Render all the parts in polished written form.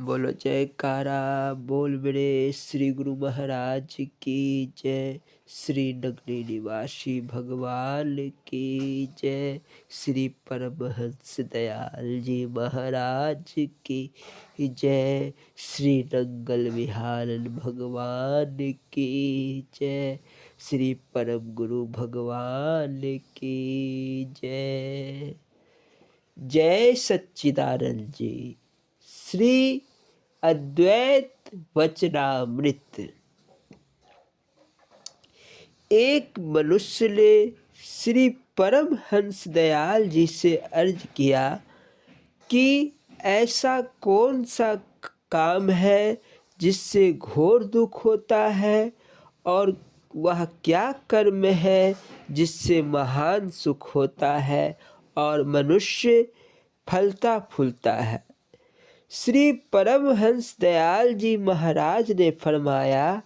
बोलो जयकारा बोल मेरे श्री गुरु महाराज की जय। श्री नगरी निवासी भगवान की जय। श्री परमहंस दयाल जी महाराज की जय। श्री नंगल विहारन भगवान की जय। श्री परम गुरु भगवान की जय। जय सच्चिदानंद जी। श्री अद्वैत वचनामृत। एक मनुष्य ने श्री परमहंस दयाल जी से अर्ज किया कि ऐसा कौन सा काम है जिससे घोर दुख होता है, और वह क्या कर्म है जिससे महान सुख होता है और मनुष्य फलता फूलता है। श्री परमहंस दयाल जी महाराज ने फरमाया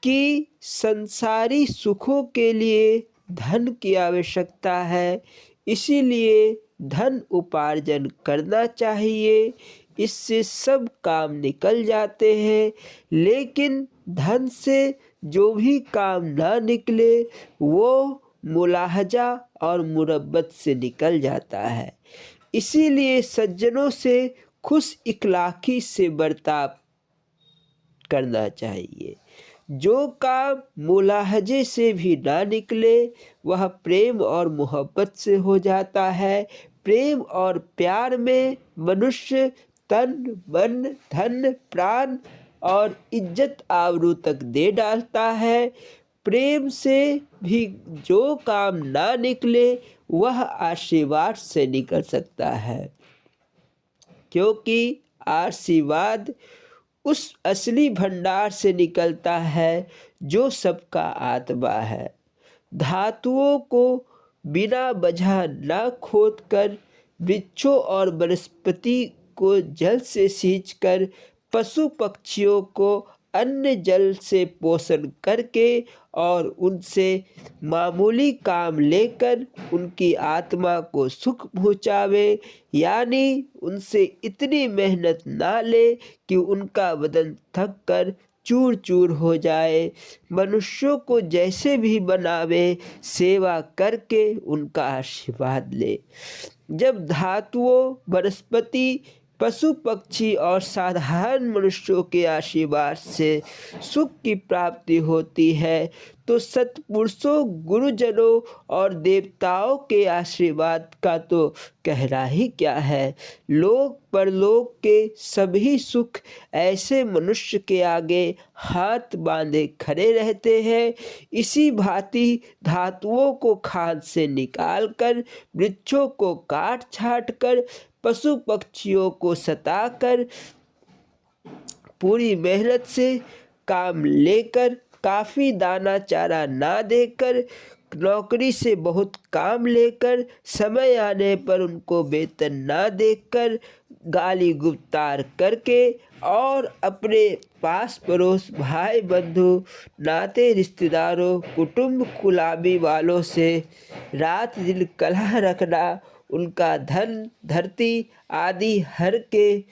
कि संसारी सुखों के लिए धन की आवश्यकता है, इसीलिए धन उपार्जन करना चाहिए। इससे सब काम निकल जाते हैं, लेकिन धन से जो भी काम ना निकले वो मुलाहजा और मुरब्बत से निकल जाता है। इसीलिए सज्जनों से खुश इखलाकी से बर्ताव करना चाहिए। जो काम मुलाहजे से भी ना निकले वह प्रेम और मोहब्बत से हो जाता है। प्रेम और प्यार में मनुष्य तन मन धन प्राण और इज्जत आबरू तक दे डालता है। प्रेम से भी जो काम ना निकले वह आशीर्वाद से निकल सकता है, क्योंकि आशीर्वाद उस असली भंडार से निकलता है जो सबका आत्मा है। धातुओं को बिना वजह न खोदकर, वृक्षों और वनस्पति को जल से सींचकर, पशु पक्षियों को अन्न जल से पोषण करके और उनसे मामूली काम लेकर उनकी आत्मा को सुख पहुँचावे, यानी उनसे इतनी मेहनत ना ले कि उनका बदन थक कर चूर चूर हो जाए। मनुष्यों को जैसे भी बनावे, सेवा करके उनका आशीर्वाद ले। जब धातुओं वनस्पति पशु पक्षी और साधारण मनुष्यों के आशीर्वाद से सुख की प्राप्ति होती है, तो सत्पुरुषों गुरुजनों और देवताओं के आशीर्वाद का तो कहना ही क्या है। लोक परलोक के सभी सुख ऐसे मनुष्य के आगे हाथ बांधे खड़े रहते हैं। इसी भांति धातुओं को खाद से निकालकर, वृक्षों को काट छाट कर, पशु पक्षियों को सताकर, पूरी मेहनत से काम लेकर, काफ़ी दाना चारा ना देकर, नौकरी से बहुत काम लेकर, समय आने पर उनको वेतन ना देकर, गाली गुप्तार करके और अपने पास पड़ोस भाई बंधु नाते रिश्तेदारों कुटुंब कुलाबी वालों से रात दिन कलह रखना, उनका धन धरती आदि हर के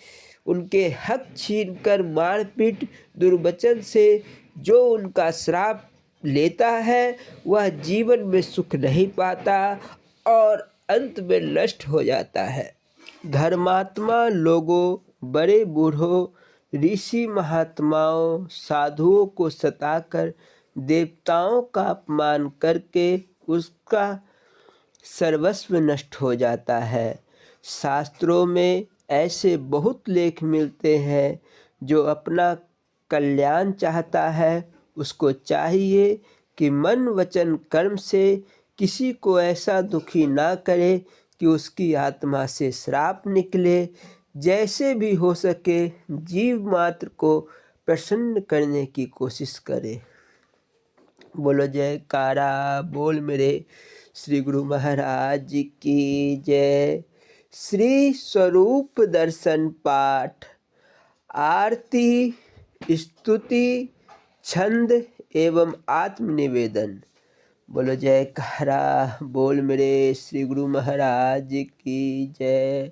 उनके हक छीनकर मारपीट दुर्वचन से जो उनका श्राप लेता है वह जीवन में सुख नहीं पाता और अंत में नष्ट हो जाता है। धर्मात्मा लोगों, बड़े बूढ़ों, ऋषि महात्माओं, साधुओं को सताकर, देवताओं का अपमान करके उसका सर्वस्व नष्ट हो जाता है। शास्त्रों में ऐसे बहुत लेख मिलते हैं। जो अपना कल्याण चाहता है उसको चाहिए कि मन वचन कर्म से किसी को ऐसा दुखी ना करे कि उसकी आत्मा से श्राप निकले। जैसे भी हो सके जीव मात्र को प्रसन्न करने की कोशिश करे। बोलो जयकारा बोल मेरे श्री गुरु महाराज की जय। श्री स्वरूप दर्शन पाठ, आरती, स्तुति, छंद एवं आत्मनिवेदन। बोलो जयकारा बोल मेरे श्री गुरु महाराज की जय।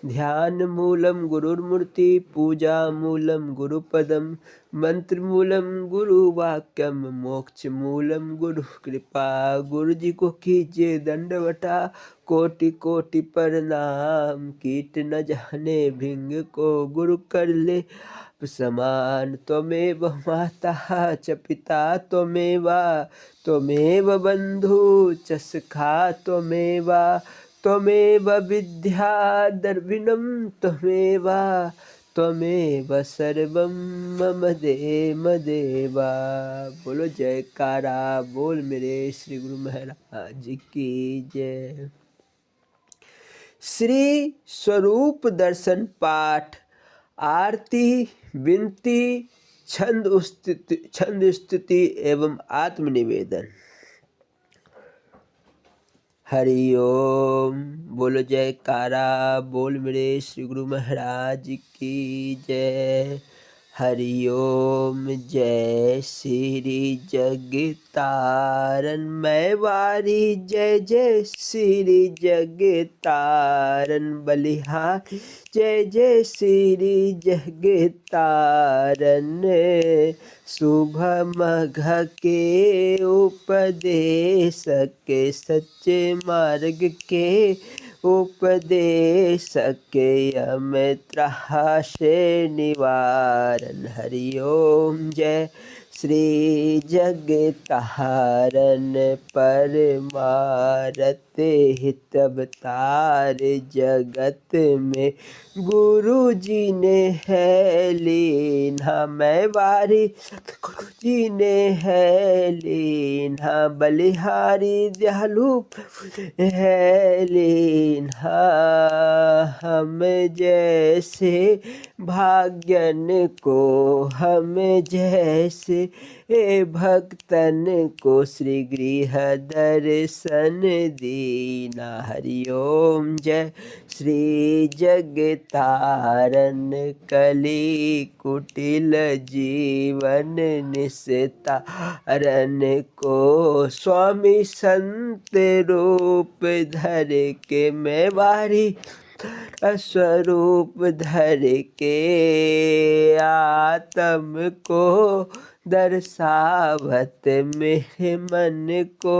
ध्यान मूलम गुरुर्मूर्ति पूजा मूलम गुरुपदम मंत्र मूलम गुरुवाक्यम मोक्ष मूलम गुरु कृपा। गुरु जी को कीजिए दंडवटा कोटि कोटि प्रणाम। कीट न जाने भिंग को गुरु कर ले समान। त्वमेव माता च पिता त्वमेव त्वमेव बंधु च सखा त्वमेव त्वमेव विद्या द्रविणं त्वमेव त्वमेव सर्वं मम देव देवा। बोलो जयकारा बोल मेरे श्री गुरु महाराज की जय। श्री स्वरूप दर्शन पाठ आरती विनती छंद स्तुति एवं आत्मनिवेदन। हरि ओम। बोलो जयकारा बोल मेरे श्री गुरु महाराज की जय। हरि ओम। जय श्री जगतारन मैं वारी जय जय श्री जगतारन बलिहार जय जय श्री जगतारन। सुबह मघ के उपदेश के सच्चे मार्ग के उपदेश के अमित से निवारण। हरि ओम। जय श्री जगतारन परमारथ हितवतार जगत में गुरु जी ने है लीना मैं वारी गुरु जी ने है लीना बलिहारी दयालु है लीना। हम जैसे भाग्यन को हम जैसे भक्तन को श्री गृह दर्शन दीना। हरि ओम। जय श्री जगतारन कली कुटिल जीवन निस्तारन को स्वामी संत रूप धर के मैं वारी स्वरूप धर के आत्म को दर्शावत मेरे मन को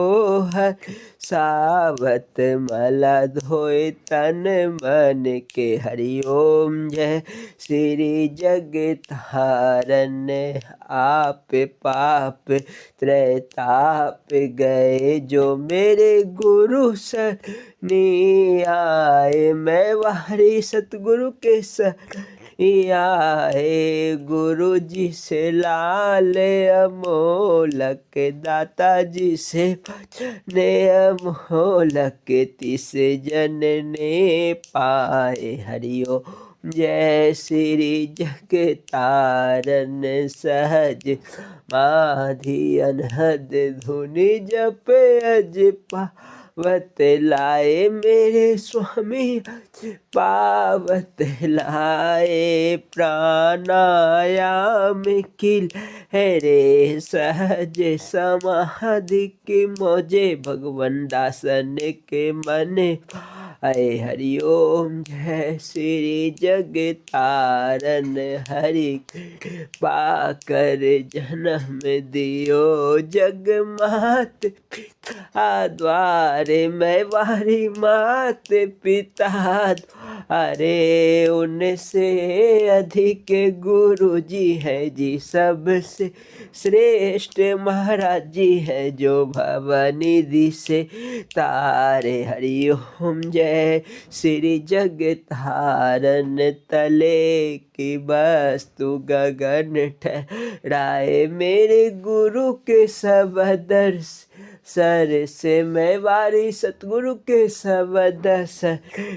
हर सावत मला धोए तन मन के। हरि ओम। जय श्री जगतारन आप पाप त्रैताप गए जो मेरे गुरु सरनी आए मैं वारी सतगुरु के आए। गुरु जी से लाल अमोलक दाता जी से ने अमोलक तिस जन ने पाए। हरि ओम। जय श्री जगतारन सहज माधि अनहद धुनि जप अज पावत लाए मेरे स्वामी पावत लाए। प्राणायाम किल है रे सहज समाधि के मौजे भगवान दासन के मन आए। हरि ओम। जय श्री जगतारन हरि पाकर जन्म दियो जग मात पिता द्वारे मैं वारी मात पिता अरे उनसे अधिक गुरु जी है जी सबसे श्रेष्ठ महाराज जी है जो भवनिधि से तारे। हरि ओम। जय श्री जगतारन तले की वस्तु गगन ठहराए मेरे गुरु के सब दर्श सर से मैं वारी सतगुरु के सब दस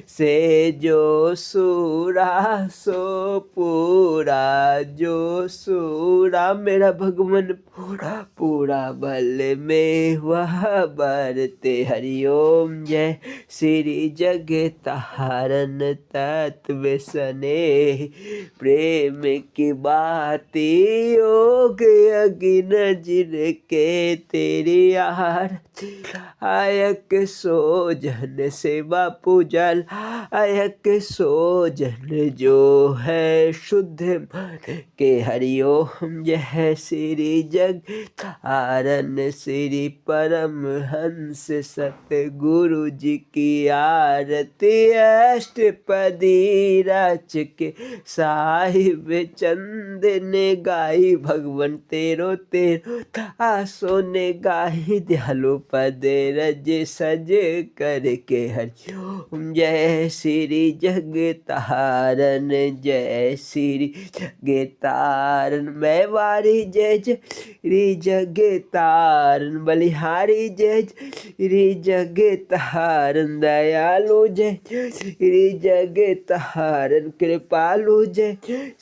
से जो सूरा सो पूरा जो सूरा मेरा भगवान पूरा पूरा बल में वह बरते। हरि ओम। जय श्री जगतारन तत्व सने प्रेम की बात योग अगिन जिनके तेरी आरती आयक सोजन सेवा पूजल आयक सोजन जो है शुद्ध मन के हरिओम जय श्री जग आरन श्री परम हंस सतगुरु जी की आरती अष्टपदी रच के साहिब चंद ने गाई भगवन तेरो तेरो आसो ने गाई दयालु पद रज सज करके हरिओम जय श्री जग तारन जय श्री जग तारन मैं वारी जय जय श्री जग तारन बलिहारी जय जय श्री जग तारन दयालु जय जय श्री जग तारन कृपालु जय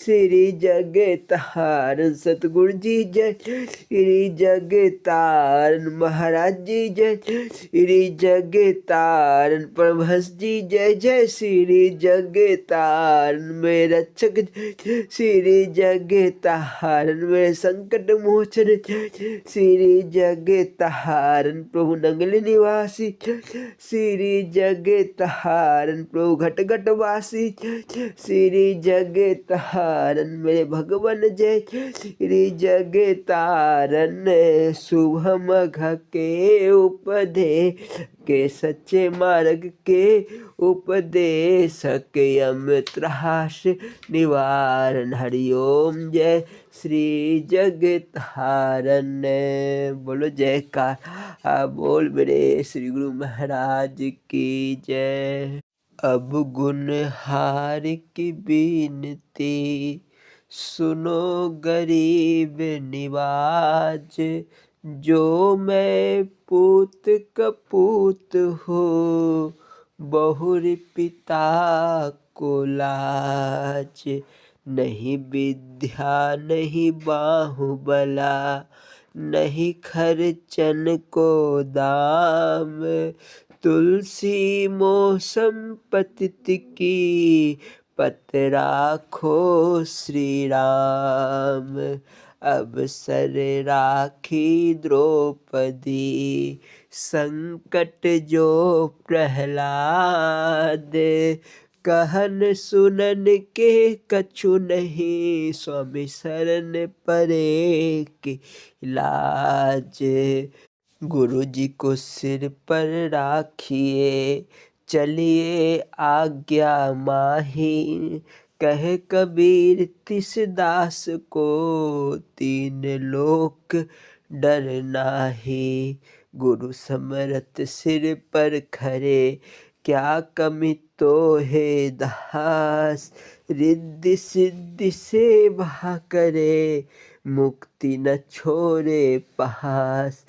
श्री जग तारन सतगुरु जी जय श्री जग तारन महाराज जी जय श्री जग तारन प्रभस जी जय जय श्री जग तारन मेरे रक्षक जय श्री जग तारन मेरे संकट मोचन जय श्री जग तारन प्रभु नंगल निवासी श्री जग तारन प्रभु घट घट वासी श्री जग तारन मेरे भगवान जय श्री जग तारन शुभ मघ के उपदेश के सच्चे मार्ग के उपदेशक यम त्रास निवारण हरिओम जय श्री जग तारन बोलो जयकार बोल मेरे श्री गुरु महाराज की जय। अब गुण हार की बीनती सुनो गरीब निवाज जो मैं पूत कपूत हो बहुर पिता को लाज नहीं विद्या नहीं बाहुबला नहीं खर्चन को दाम तुलसी मौसम पतित की पत राखो श्री राम अब सर राखी द्रौपदी संकट जो प्रहलाद कहन सुनन के कछु नहीं स्वामी शरण परे की लाज गुरु जी को सिर पर राखिए चलिए आज्ञा माही कह कबीर तिस दास को तीन लोक डर नाही गुरु समरथ सिर पर खरे क्या कमी तो है दास रिद्धि सिद्धि सेवा करे मुक्ति न छोड़े पास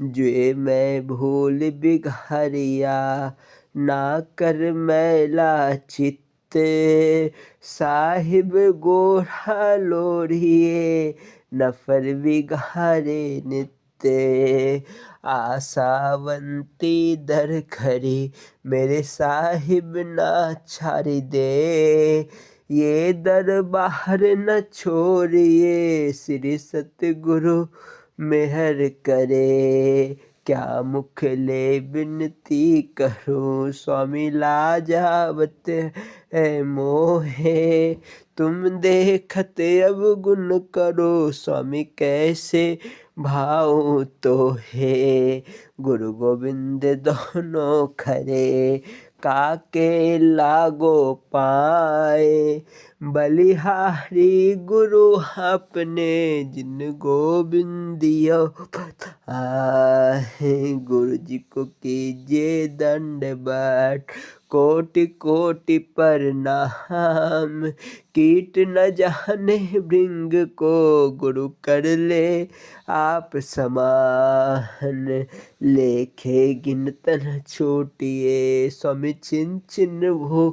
जे मैं भूल बिघारिया ना कर मैला चित्त साहिब गोढ़ा लोढ़िए नफर बिघारे नित्य आशावंती दर खरी मेरे साहिब ना छारी दे ये दर बाहर न छोड़िए श्री सतगुरु मेहर करे क्या मुख ले विनती करूं स्वामी लाजावत है मोहे तुम देखत अब गुण करो स्वामी कैसे भाव तो है गुरु गोविंद दोनों खरे काके लागो पाए बलिहारी गुरु अपने जिन गोविंदियो आए गुरु जी को कीजिए दंडवत कोटि कोटि प्रणाम कीट न जाने भृंग को गुरु कर ले आप समान लेखे गिनतन छोटिए स्वामी छिन छिन भू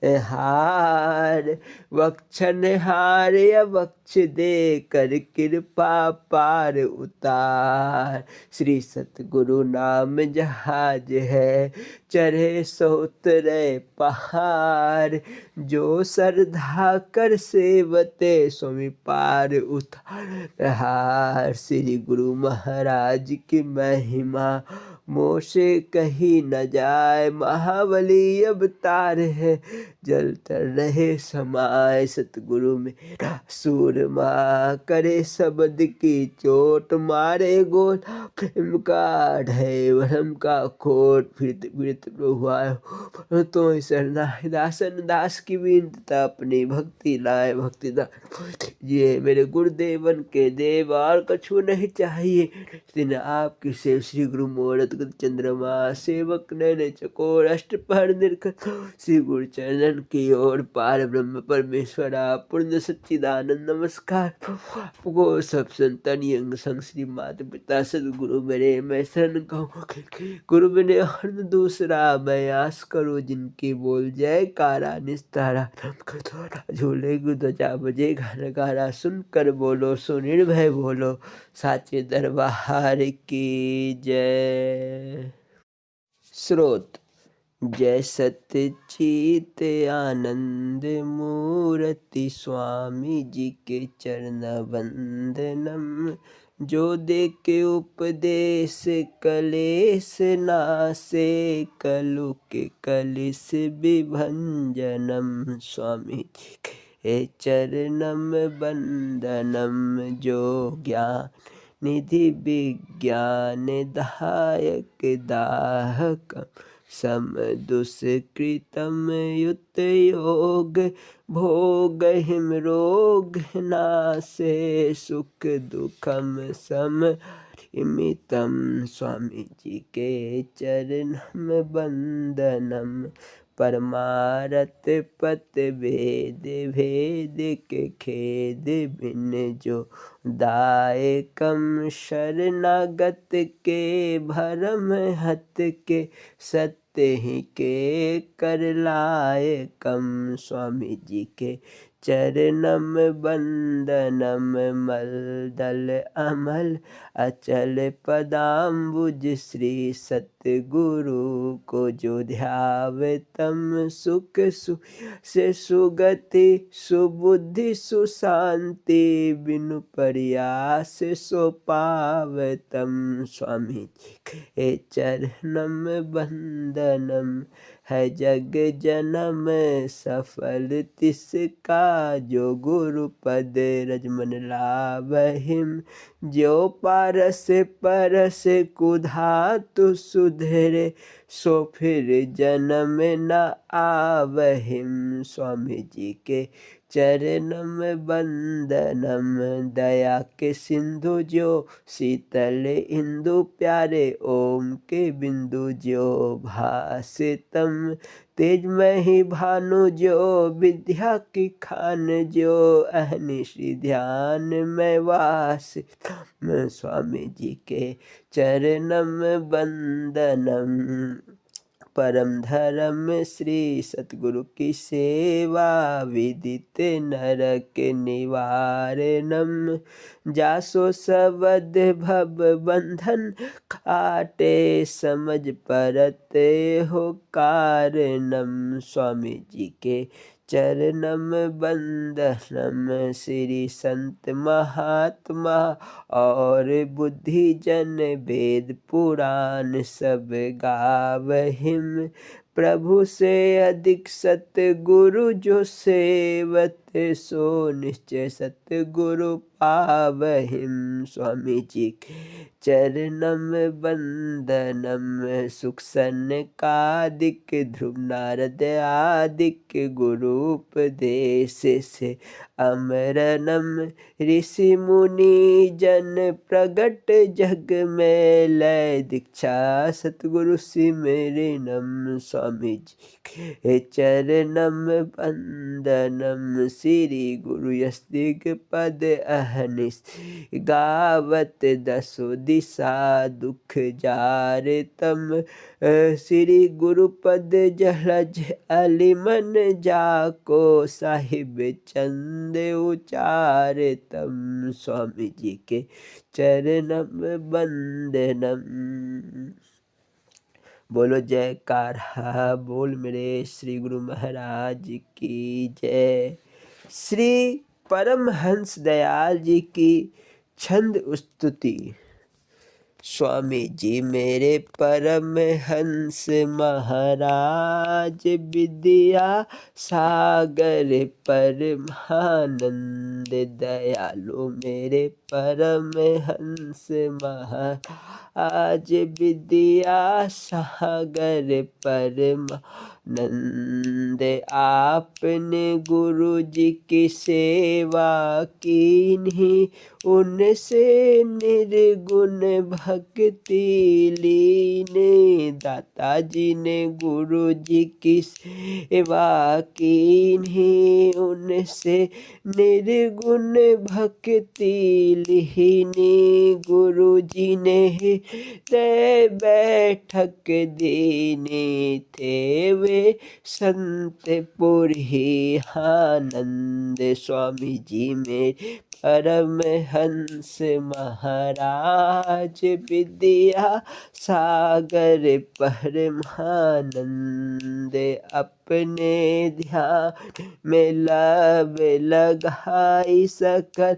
हार, वक्षन हार या वक्ष दे कर कृपा पार उतार। श्री सतगुरु नाम जहाज है, चढ़े सो उतरे पहाड़। जो श्रद्धा कर सेवते, स्वामी पार उतार हार। श्री गुरु महाराज की महिमा, मोसे कही न जाए। महाबली अवतार है, जल तर रहे समाए। सतगुरु मेरा सूरमा, करे शब्द की चोट। मारे गोला प्रेम का, ढे भरम का खोट। फिरत फिरत प्रभु आए, तो शरणाई। दासन दास की विनता, अपनी भक्ति लाए। भक्ति दान ये मेरे गुरुदेवन के देव, और कछु नहीं चाहिए दिन आपकी सेव। श्री गुरु मोरत गत चंद्रमा, सेवक नैन चकोर। अष्टपहर निर्खल, श्री गुरु चरणन की ओर। पार ब्रह्म परमेश्वरा, पूर्ण सच्चिदानंद नमस्कार आपको सब संतन यंग संग। श्री माता पिता सदगुरु मेरे, मैं शरण कहूँ गुरु बिने और दूसरा। मैं आस करूँ जिनकी, बोल जय कारा निस्तारा। झूले गुदजा बजे घर गारा, सुनकर बोलो सो निर्भय बोलो। साचे दरबार की जय। स्रोत जय सतचित आनंद मूर्ति, स्वामी जी के चरण वंदनम। जो दे के उपदेश कलेश नासे, कलु के कलिस विभंजनम। स्वामी जी के चरणम वंदनम। जो ज्ञान निधि विज्ञान दायक, दाहकम सम दुष्कृतम युत योग। भोग हिम रोग नासे, सुख दुखम सम इमितम। स्वामी जी के चरणम वंदनम। परमारथ पत भेद, भेद के खेद बिन जो दायकम। शरणागत के भरम हत के, सत्य ही के कर लाए कम। स्वामी जी के चरणम वंदनम। मलदल अमल अचल पदाम्बुज, श्री सतगुरु को जो ध्यावे तम। सुख से सुगति, सुबुद्धि सुशांति, बिनु प्रयास सो पावतम। स्वामी जी के चरणम वंदनम। है जग जन्म सफल तिसका, जो गुरु पद रजमन लाभहिम। जो पारस परस कुधातु सुधरे, सो फिर जन्म न आवहिम। स्वामी जी के चरणम वंदनम। दया के सिंधु जो शीतल इंदु, प्यारे ओम के बिंदु जो भासितम। तेजमहि भानु जो विद्या की खान, जो अहनिशि ध्यान में वास। स्वामी जी के चरणम वंदनम। परम धर्म श्री सतगुरु की सेवा, विदित नरक निवारणम। जासो सबद भव बंधन काटे, समझ परत हो कारणम। स्वामी जी के चरणम वंदनम। श्री संत महात्मा और बुद्धि जन, वेद पुराण सब गावहिम। प्रभु से अधिक सतगुरु जो सेवत, सो निश्चय सतगुरु पावहिम। स्वामी जी के चरणम वंदनम। सुख सनकादिक, ध्रुव नारद आदिक, गुरु उपदेश से अमरनम। ऋषि मुनि जन प्रगट जग में, लय दीक्षा सतगुरु सिमरनम। स्वामी जी के चरणम वंदनम। श्री गुरु यस्तिक पद अहनिश गावत दसो दिशा दुख जार तम श्री गुरुपद जलज अलिमन जाको साहिब चंद उचार तम। स्वामी जी के चरणम बंदनम। बोलो जयकारा बोल मेरे श्री गुरु महाराज की जय। श्री परमहंस दयाल जी की छंद स्तुति। स्वामी जी मेरे परमहंस महाराज विद्या सागर परमानंद दयालु मेरे परमहंस महाराज विद्या सागर परमानंद। आपने गुरु जी की सेवा कीन्ही उनसे निर्गुण भक्ति लीने। दाता जी ने गुरु जी की सेवा कीन्ही उनसे निर्गुण भक्ति लीनी। गुरु जी ने हृदय बैठक दीनी थे वे संत पुरी आनंद। स्वामी जी मेरे परमहंस महाराज विद्या सागर परमानंद। अपने ध्यान में लब लगाई सकल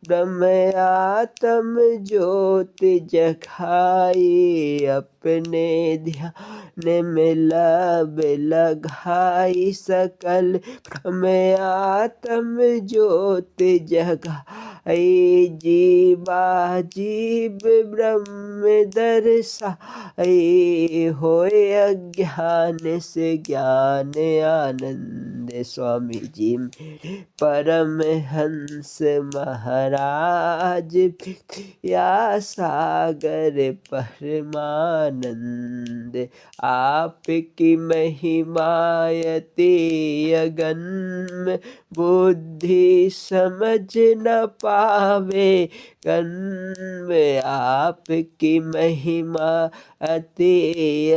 ब्रह्म आत्म ज्योति जगाई। अपने ध्यान में लब लगाई सकल ब्रह्म आत्म ज्योति जगाई। जीवा जीव ब्रह्म दर्शाई होए अज्ञान से ज्ञान आनंद। स्वामी जी मेरे परमहंस महाराज विद्या सागर परमानंद। आपकी महिमा अति अगण्य बुद्धि समझ न पावे गण्य। आपकी महिमा अति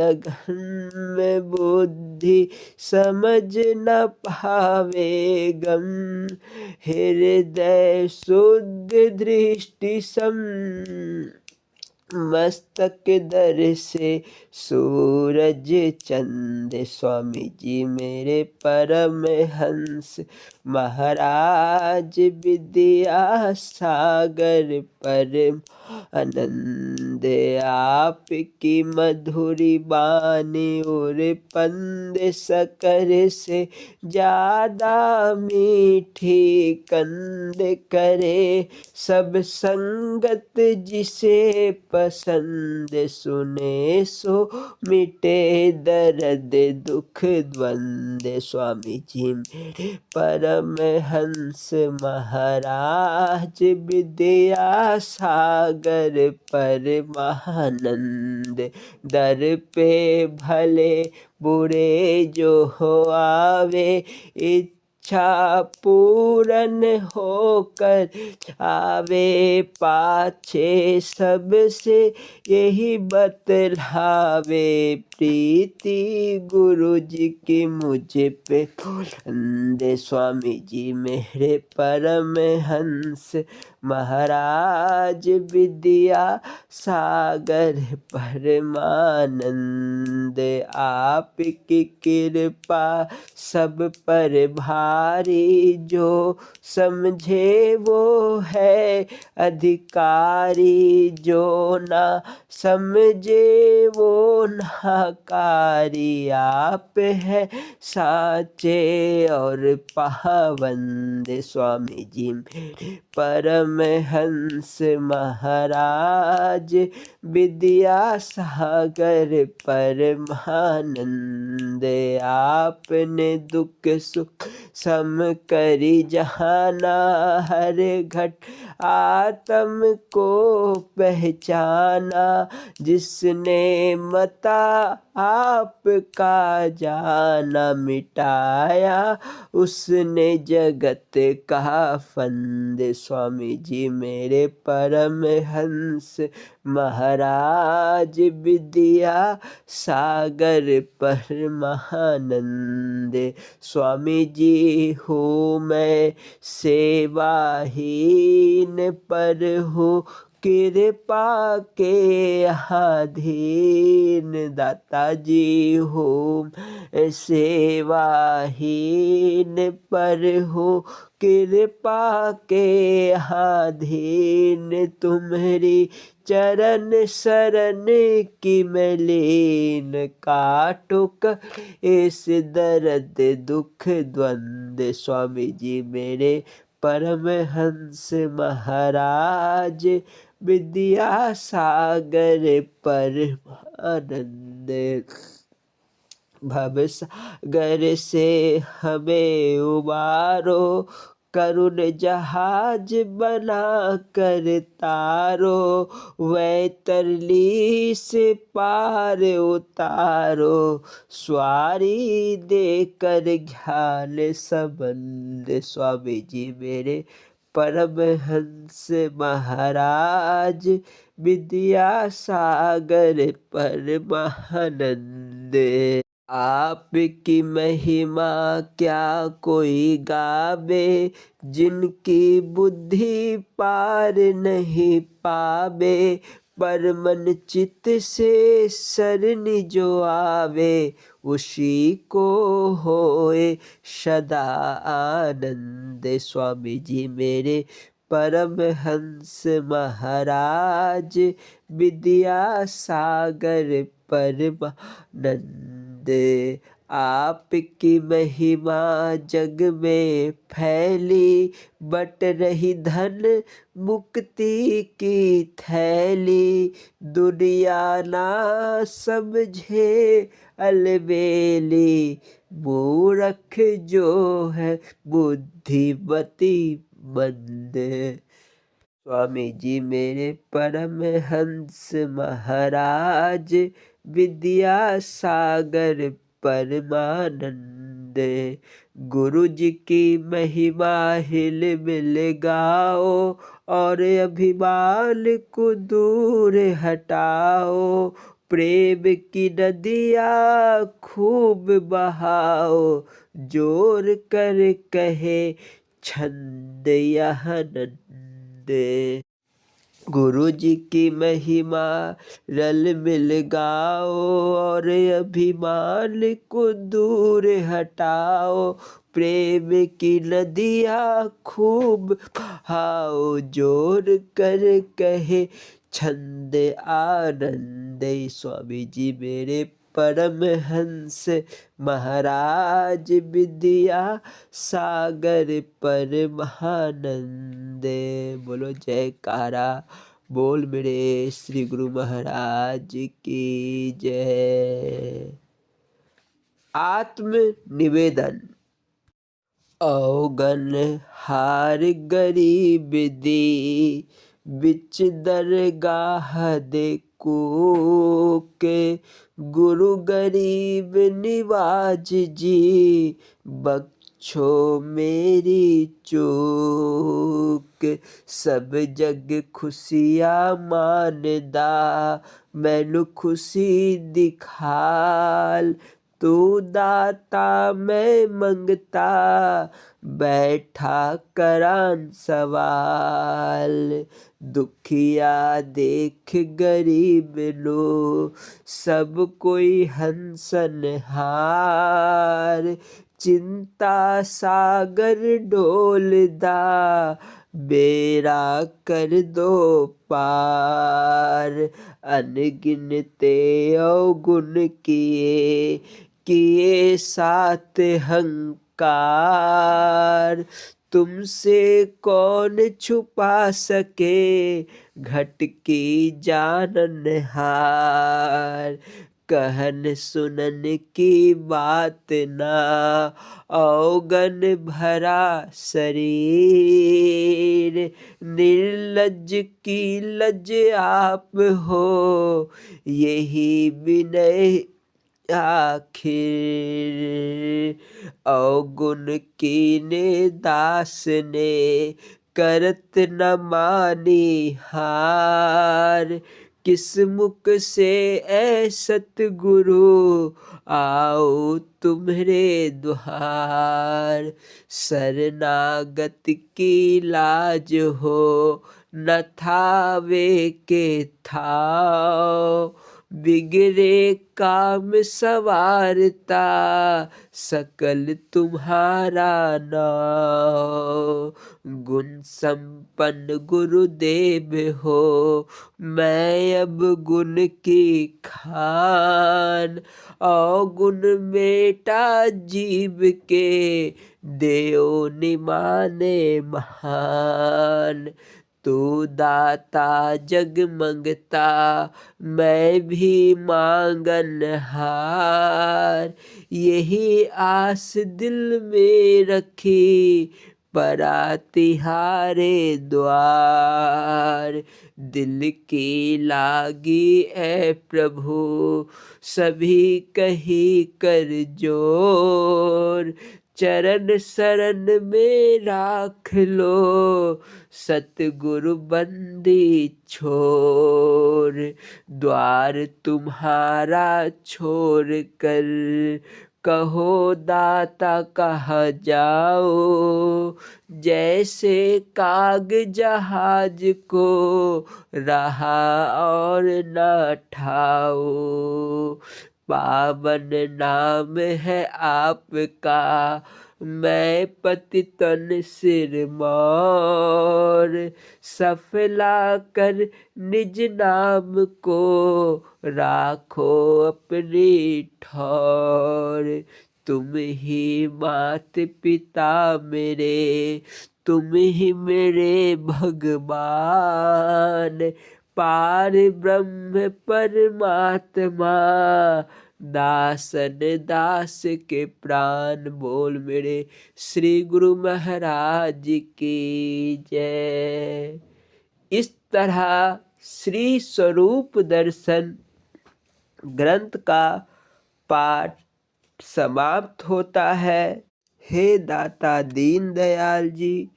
अगण्य बुद्धि समझ न पावे गम। हृदय शुद्ध दृष्टि मस्तक दर से सूरज चंद। स्वामी जी मेरे परमहंस महाराज विद्या सागर परमानंद। आपकी मधुरी बानी और पंद सकर से ज्यादा मीठी कंद करे। सब संगत जिसे पसंद सुने सो मिटे दर्द दुख द्वंद। स्वामी जी मेरे परमहंस महाराज विद्या सागर परमानंद। दर पे भले बुरे जो हो आवे इच्छा पूरन होकर आवे। पाछे सबसे यही बतलावे प्रीति गुरु जी की मुझे पे बुलंद। स्वामी जी मेरे परमहंस महाराज विद्या सागर परमानंद। आपकी कृपा सब पर भारी जो समझे वो है अधिकारी। जो ना समझे वो नाकारी। आप है साचे और पावंद। स्वामी जी मेरे परमहंस महाराज विद्या सागर परमानंद। आपने दुख सुख सम करी जहाना हर घट आत्म को पहचाना, जिसने मता आपका जाना मिटाया, उसने जगत का फंद। स्वामी जी मेरे परमहंस महाराज विद्या सागर परमानंद। स्वामी जी हूँ मैं सेवाहीन, पर हूँ कृपा के अधीन। दाता जी हूँ सेवाहीन, पर हूँ कृपा के अधीन। तुम्हारी चरण शरण की मैं लीन, काटुक इस दर्द दुख द्वंद। स्वामी जी मेरे परमहंस महाराज विद्या सागर परमानंद। भव सागर से हमें उबारो, करुण जहाज बना कर तारो, वैतरणी से पार उतारो, स्वारी देकर ज्ञान संबंध। स्वामी जी मेरे परमहंस महाराज विद्या सागर परमानंद। आपकी महिमा क्या कोई गावे, जिनकी बुद्धि पार नहीं पावे, पर मन चित्त से शरण जो आवे, उसी को होए सदा आनंद। स्वामी जी मेरे परमहंस महाराज विद्या सागर परमानंद। आपकी महिमा जग में फैली, बट रही धन मुक्ति की थैली, दुनिया ना समझे अलबेली, मूर्ख जो है बुद्धिमती मंद। स्वामी जी मेरे परमहंस महाराज विद्या सागर परमानंद। गुरु जी की महिमा हिल मिल गाओ, और अभिमान को दूर हटाओ, प्रेम की नदिया खूब बहाओ, जोर कर कहे छंद यह नंद। गुरु जी की महिमा रल मिल गाओ, और अभिमान को दूर हटाओ, प्रेम की नदिया खूब बहाओ, जोर कर कहे छंद आनंद। स्वामी जी मेरे परमहंस महाराज विद्या सागर परमानंद। बोलो जयकारा बोल मेरे श्री गुरु महाराज की जय। आत्म निवेदन। औगन हार गरीब दी, बिच दरगाह देखो के, गुरु गरीब निवाज जी, बख्शो मेरी चूक। सब जग खुशियाँ मानदा, मैनू खुशी दिखाल, तू दाता मैं मंगता, बैठा करान सवाल। दुखिया देख गरीब लो, सब कोई हंसन हार, चिंता सागर डोलदा, बेड़ा कर दो पार। अनगिनते अवगुण किए साथ हंकार, तुमसे कौन छुपा सके घट की जाननहार। कहन सुनन की बात ना, औगन भरा शरीर। निर्लज की लज आप हो, यही विनय आखिर। अवगुण कीने दास ने, करत न मानी हार। किस मुख से ऐ सतगुरु, आओ तुम्हरे द्वार। शरणागत की लाज हो, न थावे के थाओ। बिगड़े काम सवारता, सकल तुम्हारा नाम। गुण संपन्न गुरुदेव हो, मैं अब गुण की खान। अवगुण मेटा जीव के, देओ निमाने महान। तू दाता जग मंगता, मैं भी मांगन हार। यही आस दिल में रखी, परा तिहारे द्वार। दिल की लागी है प्रभु, सभी कही कर जोर। चरण शरण में राख लो, सतगुरु बंदी छोर। द्वार तुम्हारा छोड़ कर, कहो दाता कहाँ जाओ। जैसे काग जहाज को, रहा और न ठाओ। पावन नाम है आपका, मैं पतितन सिरमौर। सफला कर निज नाम को, राखो अपनी ठौर। तुम ही मात पिता मेरे, तुम ही मेरे भगवान। पार ब्रह्म परमात्मा, दासन दास के प्राण। बोल मेरे श्री गुरु महाराज की जय। इस तरह श्री स्वरूप दर्शन ग्रंथ का पाठ समाप्त होता है। हे दाता दीन दयाल जी,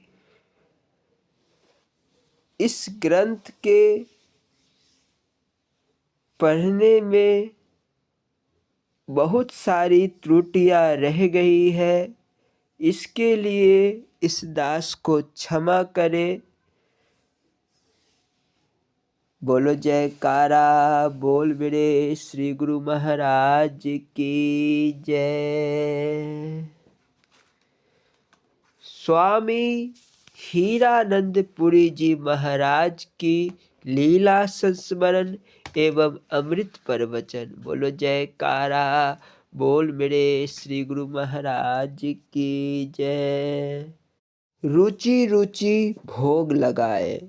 इस ग्रंथ के पढ़ने में बहुत सारी त्रुटियां रह गई है, इसके लिए इस दास को क्षमा करें। बोलो जयकारा, बोल मेरे श्री गुरु महाराज की जय। स्वामी हीरानंदपुरी जी महाराज की लीला संस्मरण एवं अमृत प्रवचन। बोलो जयकारा, बोल मेरे श्री गुरु महाराज की जय। रुचि रुचि भोग लगाए।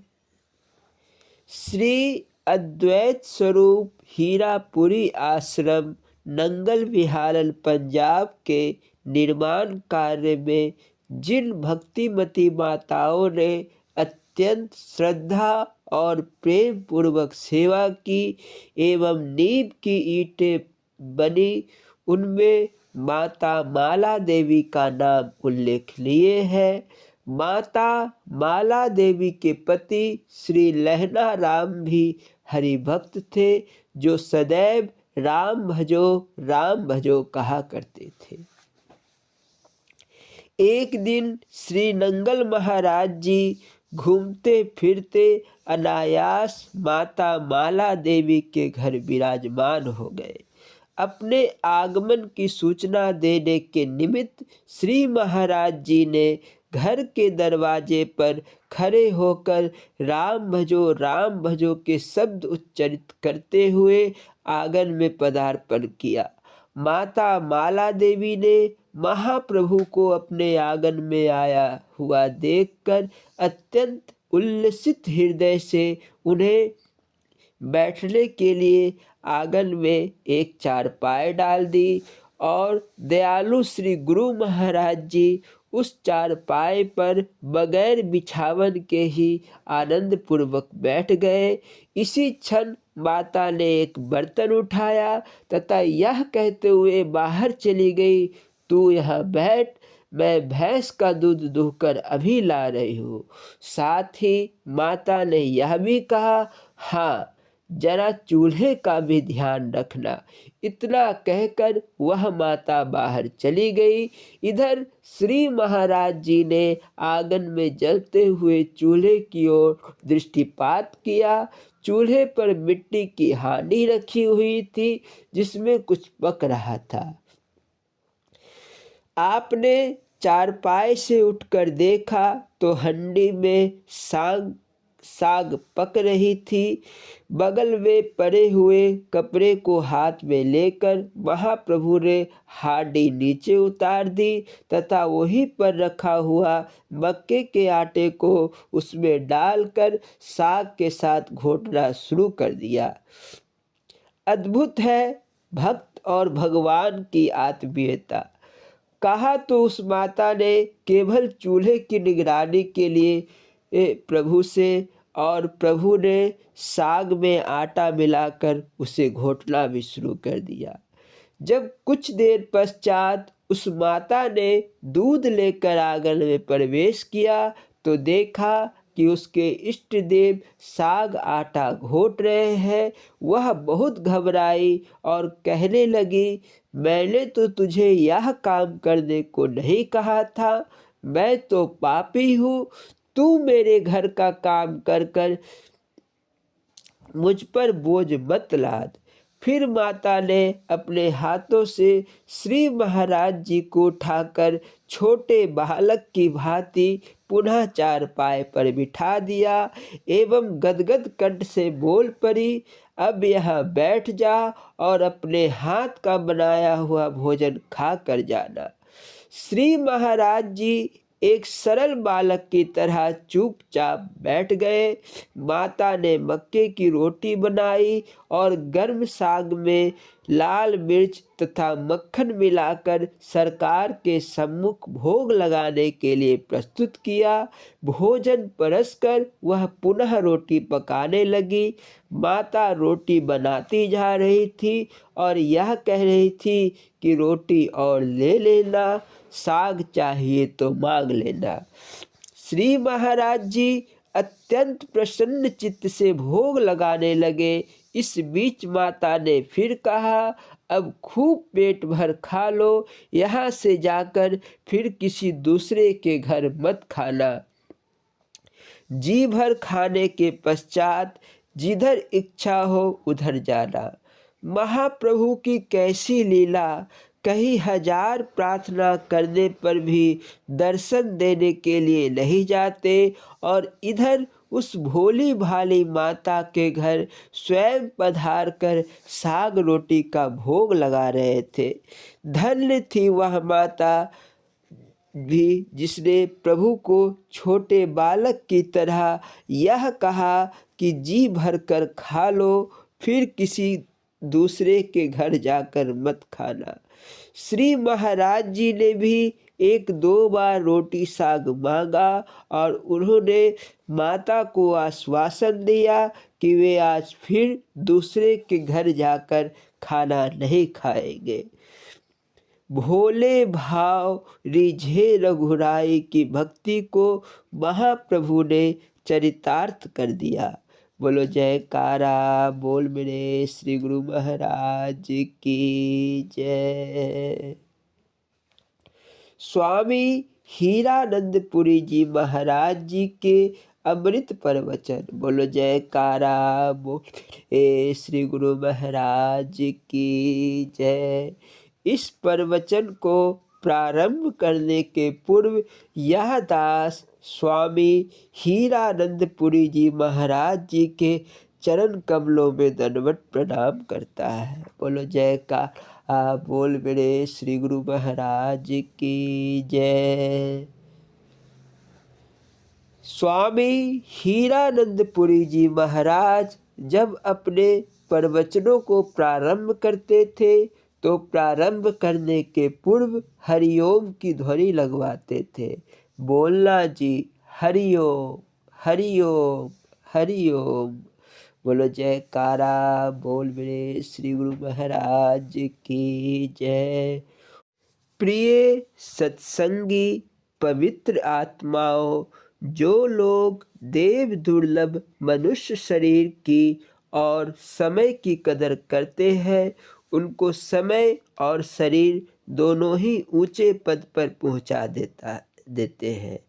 श्री अद्वैत स्वरूप हीरापुरी आश्रम नंगल विहारल पंजाब के निर्माण कार्य में जिन भक्तिमती माताओं ने अत्यंत श्रद्धा और प्रेम पूर्वक सेवा की एवं नींव की ईंटें बनी, उनमें माता माला देवी का नाम उल्लेखनीय है। माता माला देवी के पति श्री लहना राम भी हरिभक्त थे, जो सदैव राम भजो कहा करते थे। एक दिन श्री नंगल महाराज जी घूमते फिरते अनायास माता माला देवी के घर विराजमान हो गए। अपने आगमन की सूचना देने के निमित्त श्री महाराज जी ने घर के दरवाजे पर खड़े होकर राम भजो के शब्द उच्चारित करते हुए आंगन में पदार्पण किया। माता माला देवी ने महाप्रभु को अपने आंगन में आया हुआ देखकर अत्यंत उल्लसित हृदय से उन्हें बैठने के लिए आंगन में एक चारपाई डाल दी और दयालु श्री गुरु महाराज जी उस चारपाई पर बगैर बिछावन के ही आनंद पूर्वक बैठ गए। इसी क्षण माता ने एक बर्तन उठाया तथा यह कहते हुए बाहर चली गई, तू यहाँ बैठ, मैं भैंस का दूध दूहकर अभी ला रही हूँ। साथ ही माता ने यह भी कहा, हाँ जरा चूल्हे का भी ध्यान रखना। इतना कहकर वह माता बाहर चली गई। इधर श्री महाराज जी ने आंगन में जलते हुए चूल्हे की ओर दृष्टिपात किया। चूल्हे पर मिट्टी की हांडी रखी हुई थी जिसमें कुछ पक रहा था। आपने चारपाई से उठकर देखा तो हंडी में साग पक रही थी। बगल में पड़े हुए कपड़े को हाथ में लेकर महाप्रभु ने हांडी नीचे उतार दी तथा वहीं पर रखा हुआ मक्के के आटे को उसमें डालकर साग के साथ घोटना शुरू कर दिया। अद्भुत है भक्त और भगवान की आत्मीयता। कहा तो उस माता ने केवल चूल्हे की निगरानी के लिए प्रभु से, और प्रभु ने साग में आटा मिलाकर उसे घोटना भी शुरू कर दिया। जब कुछ देर पश्चात उस माता ने दूध लेकर आंगन में प्रवेश किया तो देखा कि उसके इष्ट देव साग आटा घोट रहे हैं। वह बहुत घबराई और कहने लगी, मैंने तो तुझे यह काम करने को नहीं कहा था, मैं तो पापी हूँ, तू मेरे घर का काम कर कर मुझ पर बोझ मत लाद। फिर माता ने अपने हाथों से श्री महाराज जी को उठाकर छोटे बालक की भांति पुनः चारपाई पर बिठा दिया एवं गदगद कंठ से बोल पड़ी, अब यहाँ बैठ जा और अपने हाथ का बनाया हुआ भोजन खा कर जाना। श्री महाराज जी एक सरल बालक की तरह चुपचाप बैठ गए। माता ने मक्के की रोटी बनाई और गर्म साग में लाल मिर्च तथा मक्खन मिलाकर सरकार के सम्मुख भोग लगाने के लिए प्रस्तुत किया। भोजन परसकर वह पुनः रोटी पकाने लगी। माता रोटी बनाती जा रही थी और यह कह रही थी कि रोटी और ले लेना, साग चाहिए तो मांग लेना। श्री महाराज जी अत्यंत प्रसन्न चित्त से भोग लगाने लगे। इस बीच माता ने फिर कहा, अब खूब पेट भर खा लो, यहाँ से जाकर फिर किसी दूसरे के घर मत खाना। जी भर खाने के पश्चात जिधर इच्छा हो उधर जाना। महाप्रभु की कैसी लीला! कहीं हजार प्रार्थना करने पर भी दर्शन देने के लिए नहीं जाते और इधर उस भोली भाली माता के घर स्वयं पधार कर साग रोटी का भोग लगा रहे थे। धन्य थी वह माता भी जिसने प्रभु को छोटे बालक की तरह यह कहा कि जी भर कर खा लो, फिर किसी दूसरे के घर जाकर मत खाना। श्री महाराज जी ने भी एक दो बार रोटी साग मांगा और उन्होंने माता को आश्वासन दिया कि वे आज फिर दूसरे के घर जाकर खाना नहीं खाएंगे। भोले भाव रिझे रघुराई की भक्ति को महाप्रभु ने चरितार्थ कर दिया। बोलो जयकारा बोल मेरे श्री गुरु महाराज की जय। स्वामी हीरानंदपुरी जी महाराज जी के अमृत प्रवचन। बोलो जयकारा बोल मेरे श्री गुरु महाराज की जय। इस प्रवचन को प्रारंभ करने के पूर्व यह दास स्वामी हीरानंदपुरी जी महाराज जी के चरण कमलों में दंडवत प्रणाम करता है। बोलो जयकारा बोल मेरे श्री गुरु महाराज की जय। स्वामी हीरानंदपुरी जी महाराज जब अपने प्रवचनों को प्रारंभ करते थे तो प्रारंभ करने के पूर्व हरिओम की ध्वनि लगवाते थे। बोलना जी, हरिओम हरिओम हरिओम। बोलो जयकारा, बोल मेरे श्री गुरु महाराज की जय। प्रिय सत्संगी पवित्र आत्माओं, जो लोग देव दुर्लभ मनुष्य शरीर की और समय की कदर करते हैं, उनको समय और शरीर दोनों ही ऊंचे पद पर पहुंचा देते हैं,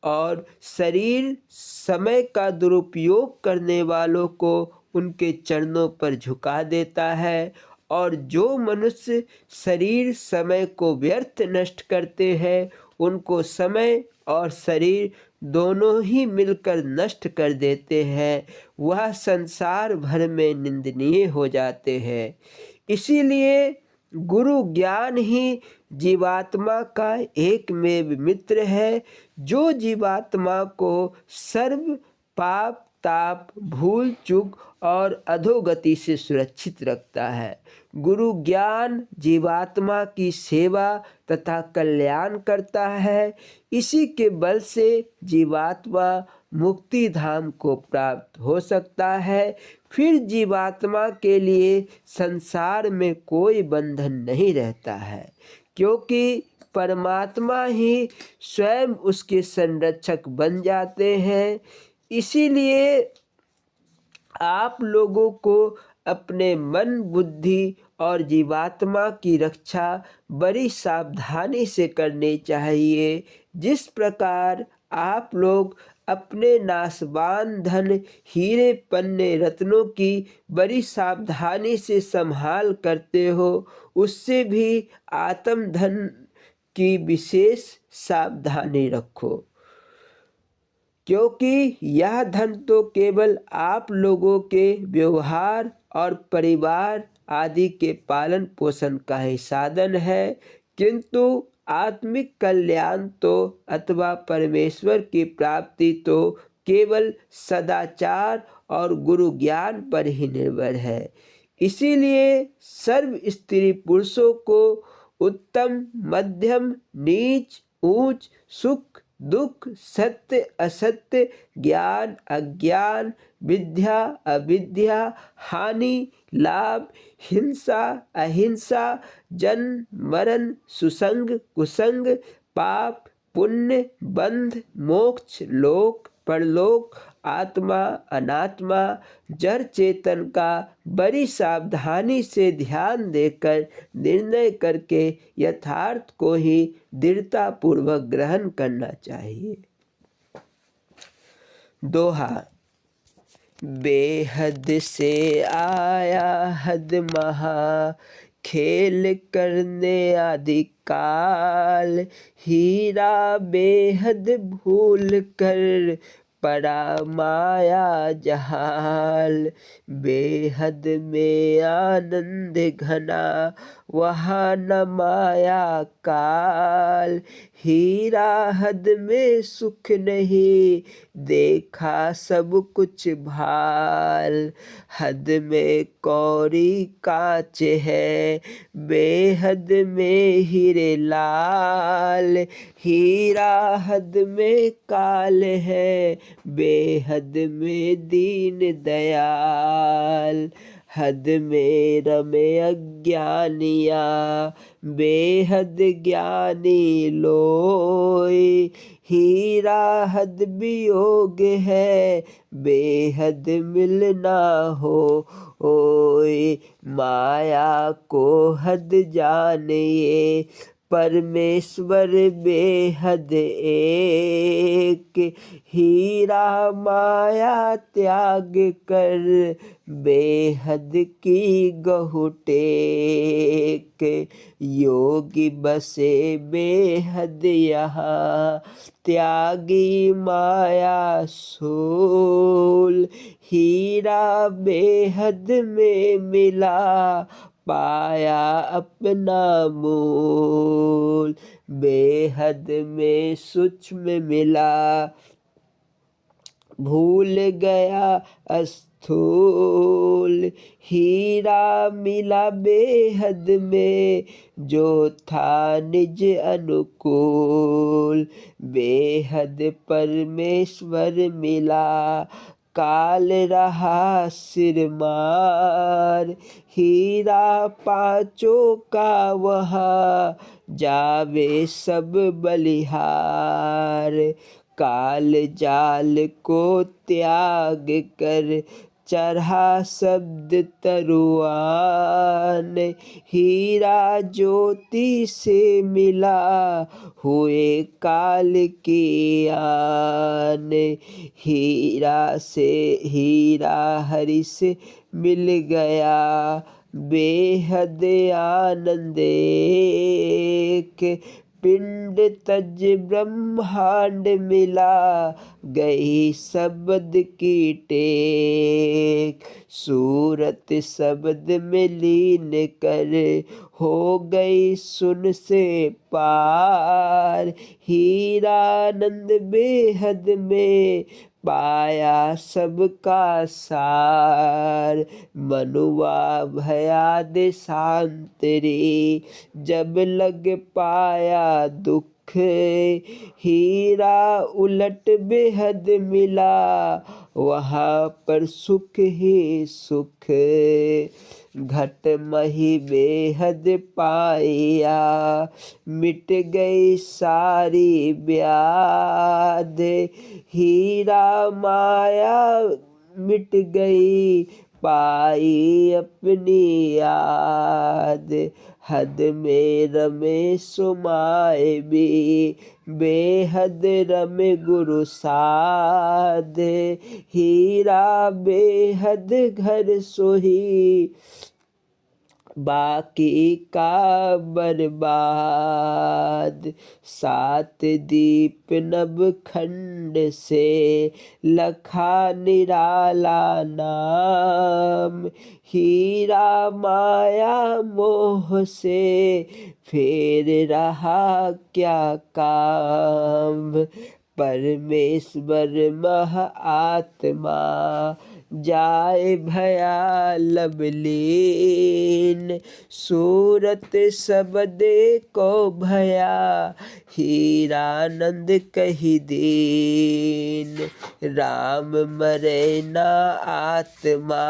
और शरीर समय का दुरुपयोग करने वालों को उनके चरणों पर झुका देता है। और जो मनुष्य शरीर समय को व्यर्थ नष्ट करते हैं, उनको समय और शरीर दोनों ही मिलकर नष्ट कर देते हैं। वह संसार भर में निंदनीय हो जाते हैं। इसीलिए गुरु ज्ञान ही जीवात्मा का एकमेव मित्र है, जो जीवात्मा को सर्व पाप ताप भूल चूक और अधोगति से सुरक्षित रखता है। गुरु ज्ञान जीवात्मा की सेवा तथा कल्याण करता है। इसी के बल से जीवात्मा मुक्ति धाम को प्राप्त हो सकता है। फिर जीवात्मा के लिए संसार में कोई बंधन नहीं रहता है, क्योंकि परमात्मा ही स्वयं उसके संरक्षक बन जाते हैं। इसीलिए आप लोगों को अपने मन बुद्धि और जीवात्मा की रक्षा बड़ी सावधानी से करनी चाहिए। जिस प्रकार आप लोग अपने नाशवान धन हीरे पन्ने रत्नों की बड़ी सावधानी से संभाल करते हो, उससे भी आत्म धन की विशेष सावधानी रखो, क्योंकि यह धन तो केवल आप लोगों के व्यवहार और परिवार आदि के पालन पोषण का ही साधन है, किंतु आत्मिक कल्याण तो अथवा परमेश्वर की प्राप्ति तो केवल सदाचार और गुरु ज्ञान पर ही निर्भर है। इसीलिए सर्व स्त्री पुरुषों को उत्तम मध्यम नीच ऊंच सुख दुख सत्य असत्य ज्ञान अज्ञान विद्या अविद्या हानि लाभ हिंसा अहिंसा जन्म मरण सुसंग कुसंग पाप पुण्य बंध मोक्ष लोक परलोक आत्मा अनात्मा जड़ चेतन का बड़ी सावधानी से ध्यान देकर निर्णय करके यथार्थ को ही दृढ़ता पूर्वक ग्रहण करना चाहिए। दोहा। बेहद से आया हद महा खेल करने आदि काल, हीरा बेहद भूल कर पड़ा माया जहाल। बेहद में आनंद घना वहाँ न माया काल, हीरा हद में सुख नहीं देखा सब कुछ भाल। हद में कौड़ी कांच है बेहद में हीरे लाल, हीरा हद में काल है बेहद में दीन दयाल। हद में रमे अज्ञानिया बेहद ज्ञानी लोय, हीरा हद वियोग है बेहद मिलना हो ओय। माया को हद जानिए परमेश्वर बेहद एक, हीरा माया त्याग कर बेहद की गहु टेक। योगी बसे बेहद यहाँ त्यागी माया सोल, हीरा बेहद में मिला पाया अपना मूल। बेहद में सूक्ष्म मिला भूल गया स्थूल, हीरा मिला बेहद में जो था निज अनुकूल। बेहद परमेश्वर मिला, काल रहा सिरमार, हीरा पांचों का वहाँ जावे सब बलिहार। काल जाल को त्याग कर चढ़ा शब्द तरुआन, हीरा ज्योति से मिला हुए काल की आन। हीरा हरि से मिल गया बेहद आनंद एक, पिंड तज ब्रह्मांड मिला गई शब्द की टेक। सूरत शब्द में लीन कर हो गई सुन से पार, हीरानंद बेहद में पाया सबका सार। मनुआ भया देशांतरी जब लग पाया दुख, हीरा उलट बेहद मिला वहाँ पर सुख ही सुख। घट मही बेहद पाया मिट गई सारी ब्याध, हीरा माया मिट गई पाई अपनी याद। हद में रमे सुमाए भी बेहद रमे गुरु साध, हीरा बेहद घर सोही बाकी का बर्बाद। सात दीप नभ खंड से लखा निराला नाम, हीरा माया मोह से फेर रहा क्या काम। परमेश्वर मह आत्मा जाए भया लबलीन, सूरत सबदे को भया हीरानंद कही दीन। राम मरे ना आत्मा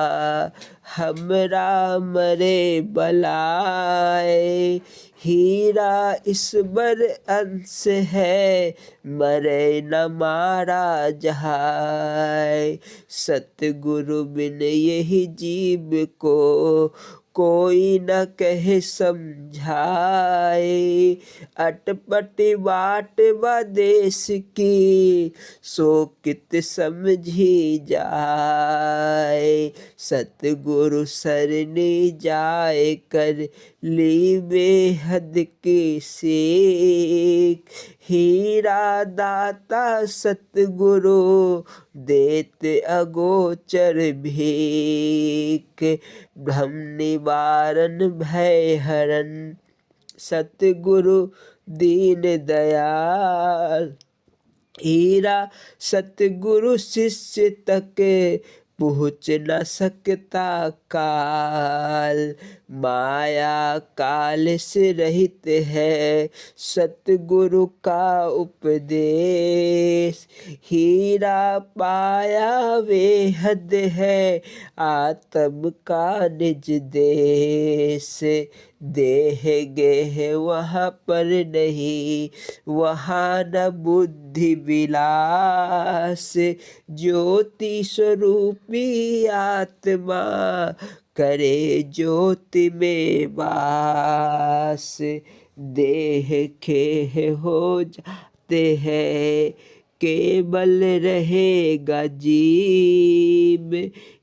हमरा मरे बलाए, हीरा ईश्वर अंश है मरे न मारा जहाय। सतगुरु बिन यही जीव को कोई न कहे समझाए, अटपट बाट व देश की सो कित समझी जाए। सतगुरु सरनी जाए कर ली बेहद की सीख, हीरा दाता सतगुरु देत अगोचर भीख। भ्रम निवारण भय हरण सतगुरु दीन दयाल, हीरा सतगुरु शिष्य तक पहुँच न सकता काल। माया काल से रहित है सतगुरु का उपदेश, हीरा पाया बेहद है आत्म का निज देश। देह गेह वहाँ पर नहीं वहाँ न बुद्धि विलास, ज्योति स्वरूपी आत्मा करे ज्योति में वास। देह खेह हो जाते हैं केवल रहेगा जीव,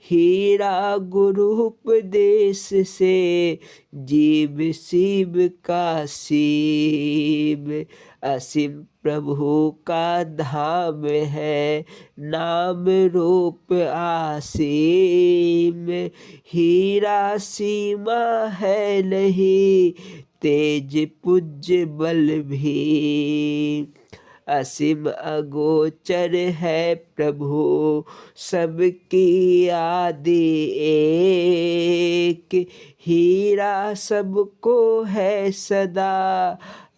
हीरा गुरु उपदेश से जीव शिव का शिव। असीम प्रभु का धाम है नाम रूप आसीम, हीरा सीमा है नहीं तेज पूज्य बल भी। असीम अगोचर है प्रभु सबकी आदि एक। हीरा सबको है सदा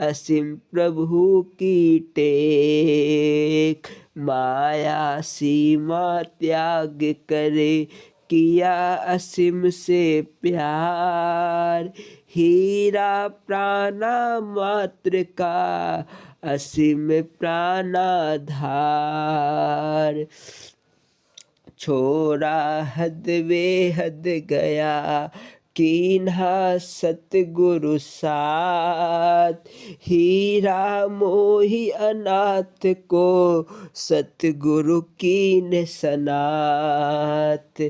असीम प्रभु की टेक। माया सीमा त्याग करे किया असीम से प्यार। हीरा प्राणा मात्र का असीम प्राणाधार। छोड़ा हद बेहद गया कीन्हा सतगुरु साथ। हीरा मोहि अनाथ को सतगुरु कीन सनाथ।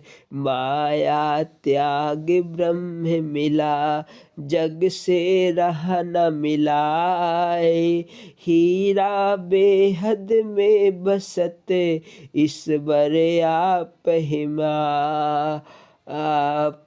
माया त्याग ब्रह्म मिला जग से रहा न मिलाए। हीरा बेहद में बसत ईश्वर आप हिमा। आप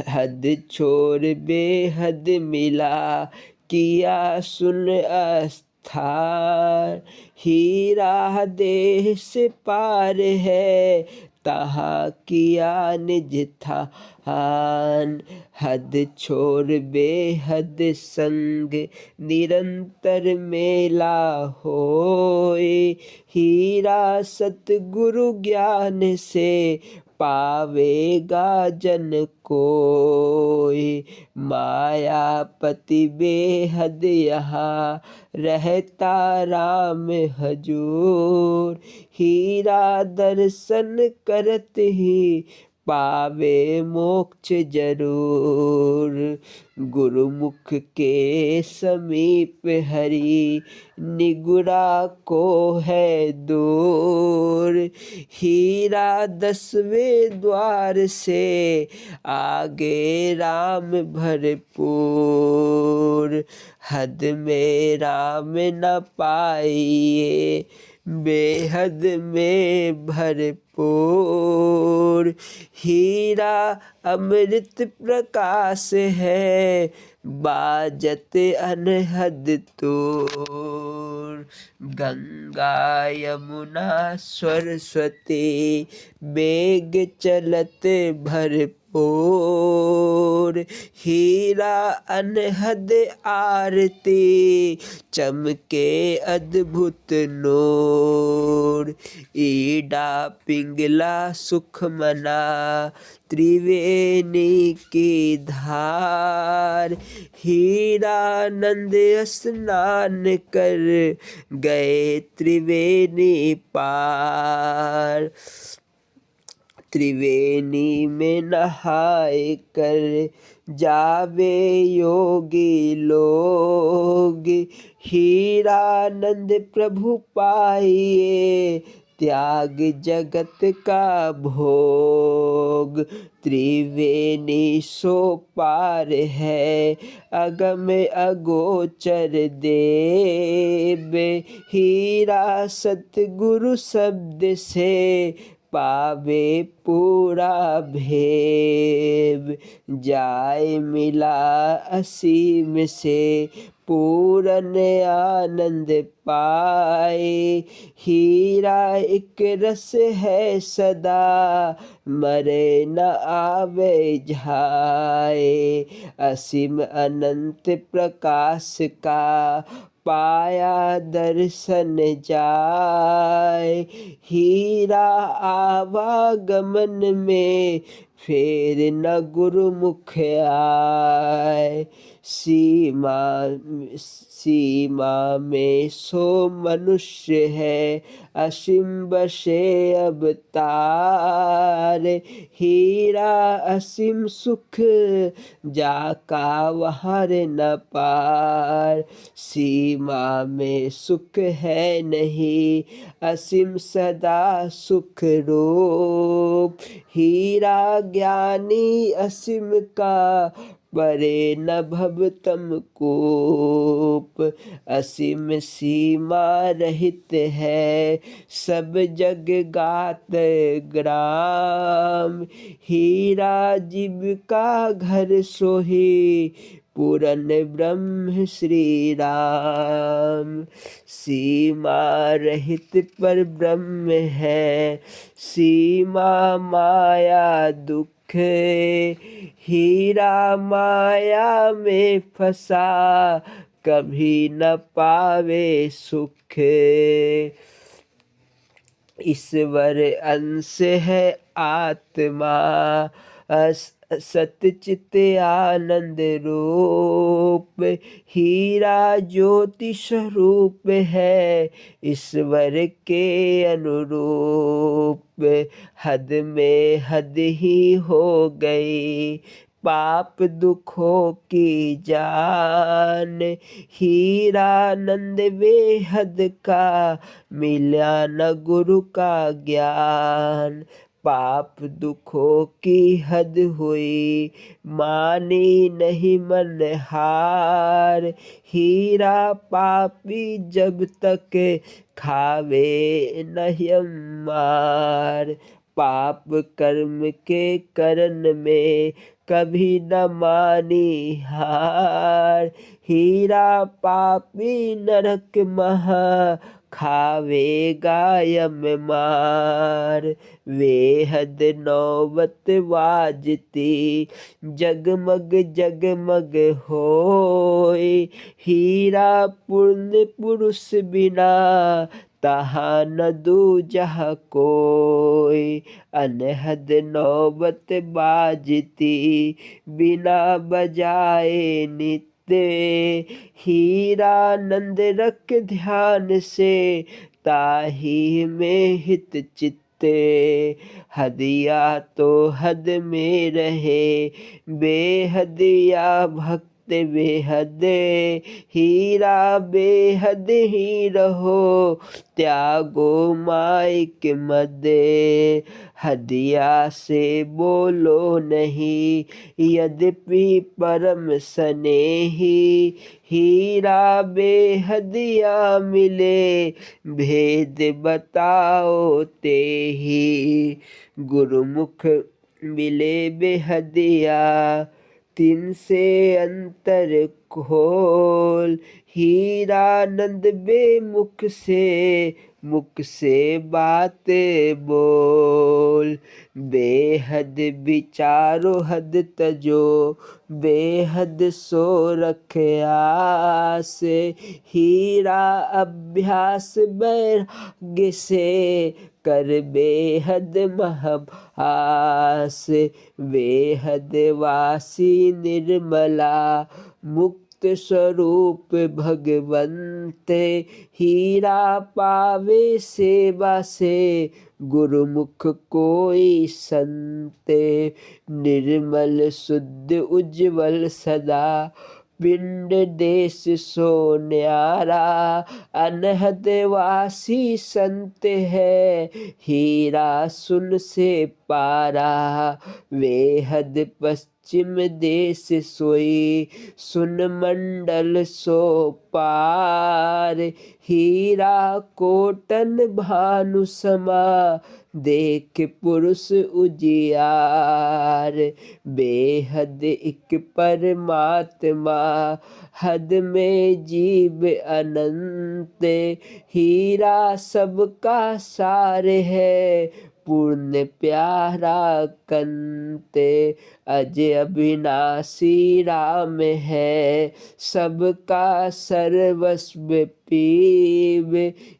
हद छोड़ बेहद मिला किया सुन आस्थान। हीरा देह से पार है तहाँ किया निज थान। हद छोड़ बेहद संग निरंतर मेला होए। हीरा सतगुरु ज्ञान से पावेगा जन कोई। मायापति बेहद यहाँ रहता राम हजूर। हीरा दर्शन करत ही पावे मोक्ष जरूर। गुरुमुख के समीप हरि निगुरा को है दूर। हीरा 10वें द्वार से आगे राम भरपूर। हद में राम न पाइए बेहद में भरपूर। हीरा अमृत प्रकाश है बाजत अनहद तूर। गंगा यमुना सरस्वती बेग चलत भरपूर। हीरा अनहद आरती चमके अद्भुत नूर। ईडा पिंगला सुख मना त्रिवेणी की धार। हीरानंद स्नान कर गए त्रिवेणी पार। त्रिवेणी में नहाए कर जावे योगी लोग। हीरानंद प्रभु पाइए त्याग जगत का भोग। त्रिवेणी सो पार है अगम अगोचर देव। हीरा सतगुरु शब्द से पावे पूरा भेद। जाय मिला असीम से पूरन आनंद पाए। हीरा एक रस है सदा मरे न आवे जाए। असीम अनंत प्रकाश का पाया दर्शन जाय। हीरा आवागमन में फेर न गुरुमुख आए। सीमा में सो मनुष्य है असीम बसे अवतार। हीरा असीम सुख जाका वहार न पार। सीमा में सुख है नहीं असीम सदा सुख रूप। हीरा ज्ञानी असीम का परे न भवतम कूप। असीम सीमा रहित है सब जग गात ग्राम। हीरा जीव का घर सोही पूरन ब्रह्म श्री राम। सीमा रहित पर ब्रह्म है, सीमा माया दुख, हीरा माया में फंसा कभी न पावे सुख। ईश्वर अंश है आत्मा, सतचित आनंद रूप, हीरा ज्योति स्वरूप है ईश्वर के अनुरूप। हद में हद ही हो गई पाप दुखों की जान, हीरानंद बेहद का मिला न गुरु का ज्ञान। पाप दुखों की हद हुई मानी नहीं मन हार, हीरा पापी जब तक खावे नहीं मार। पाप कर्म के करण में कभी न मानी हार, हीरा पापी नरक महा खावेगा यम मार। वेहद नौबत वाजती जगमग जगमग होए, हीरा पूर्ण पुरुष बिना तहाँ न दूजह कोई। अनहद नौबत बाजती बिना बजाए नित्य, हीरानंद रख ध्यान से ताही में हित चित्ते। हदिया तो हद में रहे बेहद या भक्त बेहद, हीरा बेहद ही रहो त्यागो माइक मदे। हदिया से बोलो नहीं यद्यपि परम स्नेही, हीरा बेहदिया मिले भेद बताओ ते ही। गुरुमुख मिले बेहदिया तिन से अंतर खोल, हीरानंद बेमुख से मुख से बात बोल। बेहद विचारो हद तजो बेहद सो रखे आस, हीरा अभ्यास वैराग्य से कर बेहद महभास। बेहद वासी निर्मला मुक्त स्वरूप भगवंत, हीरा पावे सेवा से गुरुमुख कोई संत। निर्मल शुद्ध उज्ज्वल सदा पिंड देश सो न्यारा, अनहद वासी संत है हीरा सुन से पारा। वेहद पश्चिम देश सोई सुन मंडल सो पार, हीरा कोटन भानु समा देख पुरुष उजियार। बेहद एक परमात्मा हद में जीव अनंत, हीरा सबका सार है पूर्ण प्यारा कंत। अजय अविनाशी राम है सबका सर्वस्व पीव,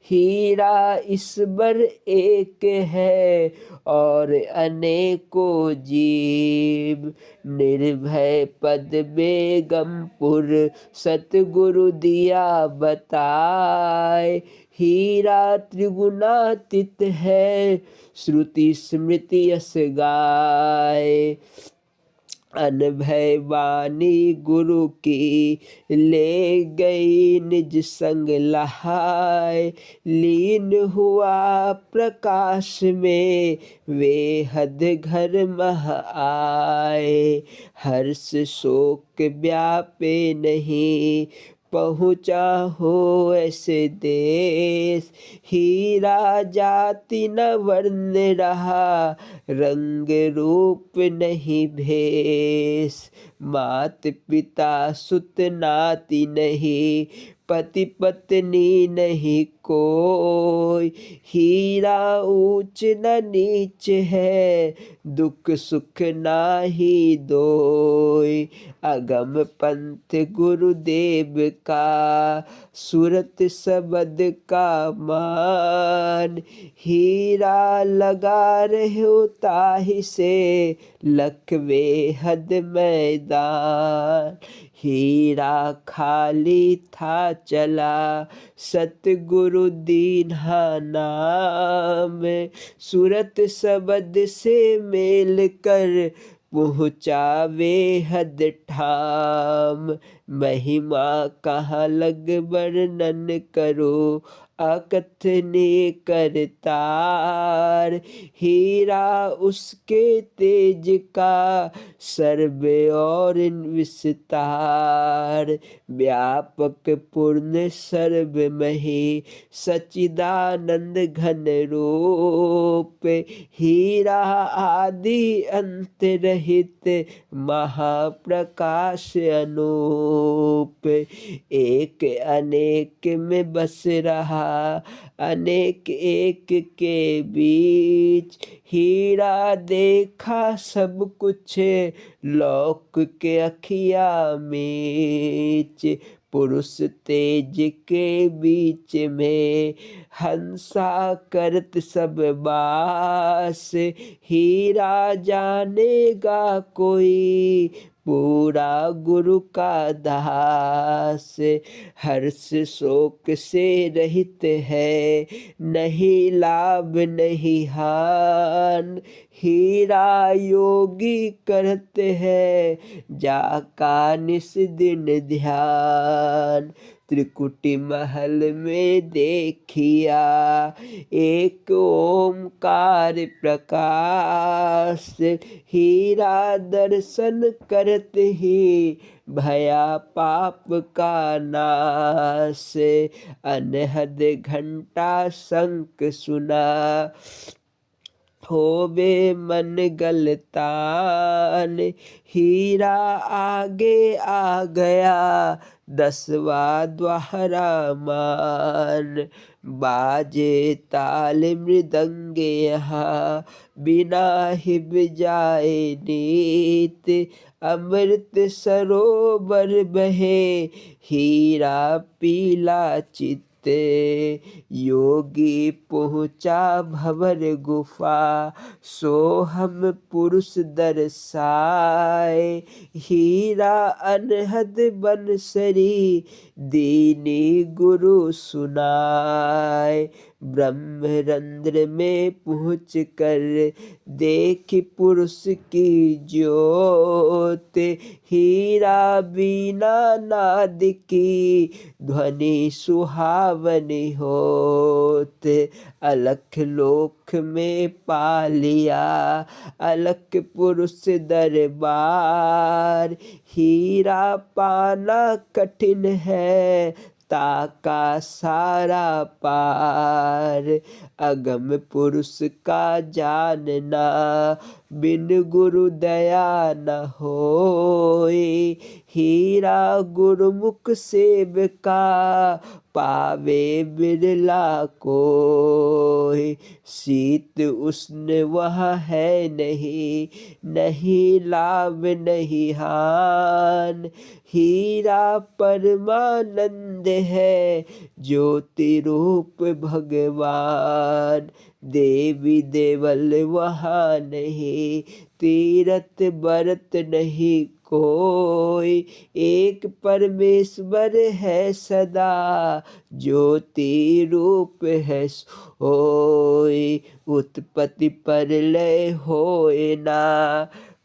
हीरा ईश्वर एक है और अनेकों जीव। निर्भय पद बेगमपुर सतगुरु दिया बताए, हीरा त्रिगुणातीत है श्रुति स्मृति यस गाय। अनभय वाणी गुरु की ले गई निज संग लहाय, लीन हुआ प्रकाश में वे हद घर मह आए। हर्ष शोक व्यापे नहीं पहुँचा हो ऐसे देश, हीरा जाति न वर्ण रहा, रंग रूप नहीं भेष। मात पिता सुत नाती नहीं, पति पत्नी नहीं कोई, हीरा ऊंच न नीच है, दुख सुख नाही दोय। अगम पंथ गुरुदेव का, सूरत सबद का मान, हीरा लगा रहे ताहि से, लखवे हद मैदान। हीरा खाली था चला, सतगुरु दीन्हा नाम, सूरत सबद से मेल कर, पहुँचावे हद ठाम। महिमा कहाँ लग वर्णन करो, अकथनीय करतार, हीरा उसके तेज का, सर्व और विस्तार। व्यापक पूर्ण सर्वमही, सच्चिदानंद घन रूप, हीरा आदि अंत रहित, महाप्रकाश अनूप। एक अनेक में बस रहा, अनेक एक के बीच, हीरा देखा सब कुछ, लौक के अखिया मीच। पुरुष तेज के बीच में, हंसा करत सब बास, हीरा जानेगा कोई, पूरा गुरु का दास। हर्ष शोक से रहित है, नहीं लाभ नहीं हान, हीरा योगी करते हैं, जाका निस दिन ध्यान। त्रिकुटी महल में देखिया, एक ओमकार प्रकाश, हीरा दर्शन करते ही, भया पाप का नाश। अनहद घंटा शंख सुना, होवे मन गलतान, हीरा आगे आ गया, 10वां द्वारा मान। बाजे ताल मृदंगे यहाँ, बिना हिब जाए नीत, अमृत सरोवर बहे, हीरा पीला चित। योगी पहुँचा भंवर गुफा, सो हम पुरुष दर्शाए, हीरा अनहद बनसरी, दीनी गुरु सुनाए। ब्रह्मरंध्र में पहुँच कर, देख पुरुष की ज्योत, हीरा बीना नाद की, ध्वनि सुहावनी होत। अलख लोक में पा लिया, अलख पुरुष दरबार, हीरा पाना कठिन है, ताका सारा पार। अगम पुरुष का जानना, बिन गुरु दया न होय, हीरा गुरुमुख सेवका, पावे बिरला कोय। शीत उष्ण वह है नहीं, नहीं लाभ नहीं हान, हीरा परमानंद है, ज्योति रूप भगवान। देवी देवल वहाँ नहीं, तीरथ बरत नहीं कोई, एक परमेश्वर है सदा, ज्योति रूप है सोई। उत्पत्ति प्रलय होए ना,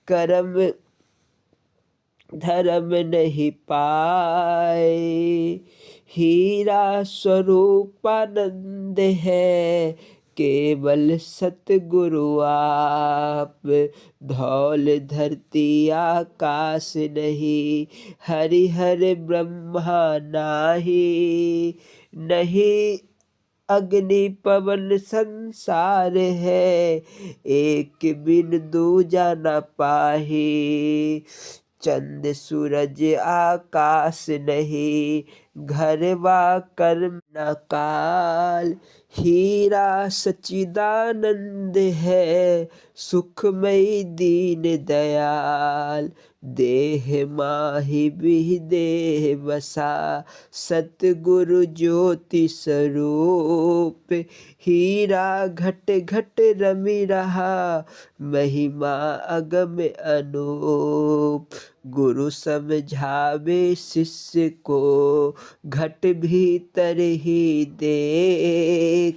कर्म धर्म नहीं पाए, हीरा स्वरूपानंद है, केवल सतगुरु आप, धौल धरती आकाश नहीं, हरिहर ब्रह्मा नाही, नहीं अग्नि पवन संसार है, एक बिन दूजा न पाही, चंद सूरज आकाश नहीं, घरवा कर्म न काल, हीरा सच्चिदानंद है, सुखमय दीन दयाल, देह माहि बिहि देह बसा, सतगुरु ज्योति स्वरूप, हीरा घट घट रमि रहा, महिमा अगम अनूप, गुरु समझावे शिष्य को, घट भीतर ही देख,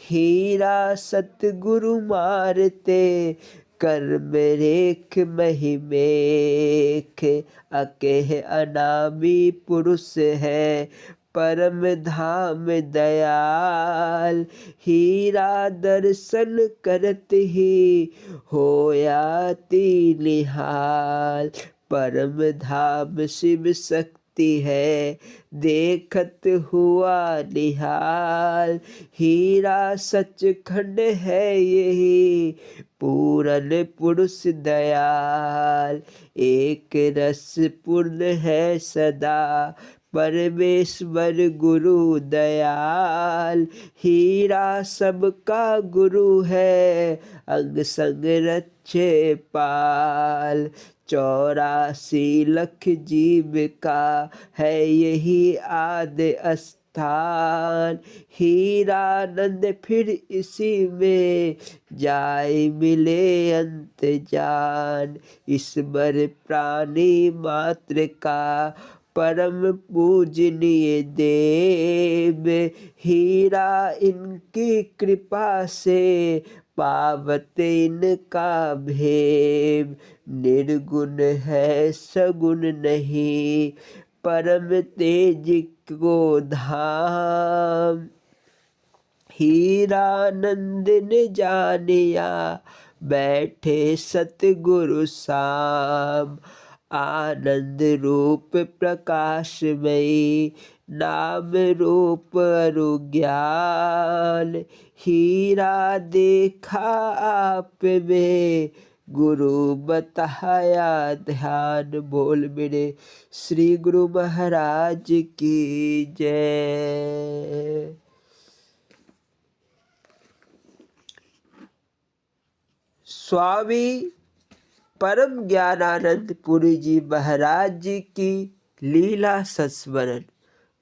हीरा सतगुरु मारते, कर्म रेख महिमेख, अकेह अनामी पुरुष है, परम धाम दयाल, हीरा दर्शन करत ही होयाति निहाल, परम धाम शिव शक्ति है, देखत हुआ निहाल, हीरा सचखंड है यही, पूरन पुरुष दयाल, एक रस पूर्ण है सदा, परमेश्वर गुरु दयाल, हीरा सबका गुरु है, अंग संग रक्षे पाल, 84 लाख जीव का है यही आदि स्थान, हीरानंद फिर इसी में जाय मिले अंत जान, ईश्वर प्राणी मात्र का परम पूजनीय देव, हीरा इनकी कृपा से पावत इनका भेद, निर्गुण है सगुण नहीं, परम तेज को धाम, हीरानंद ने जानिया बैठे सतगुरु साम, आनंद रूप प्रकाशमयी, नाम रूप अरु ज्ञान, हीरा देखा आप में, गुरु बताया ध्यान। बोल मेरे श्री गुरु महाराज की जय। स्वामी परम ज्ञानानंद पुरी जी महाराज जी की लीला संस्मरण।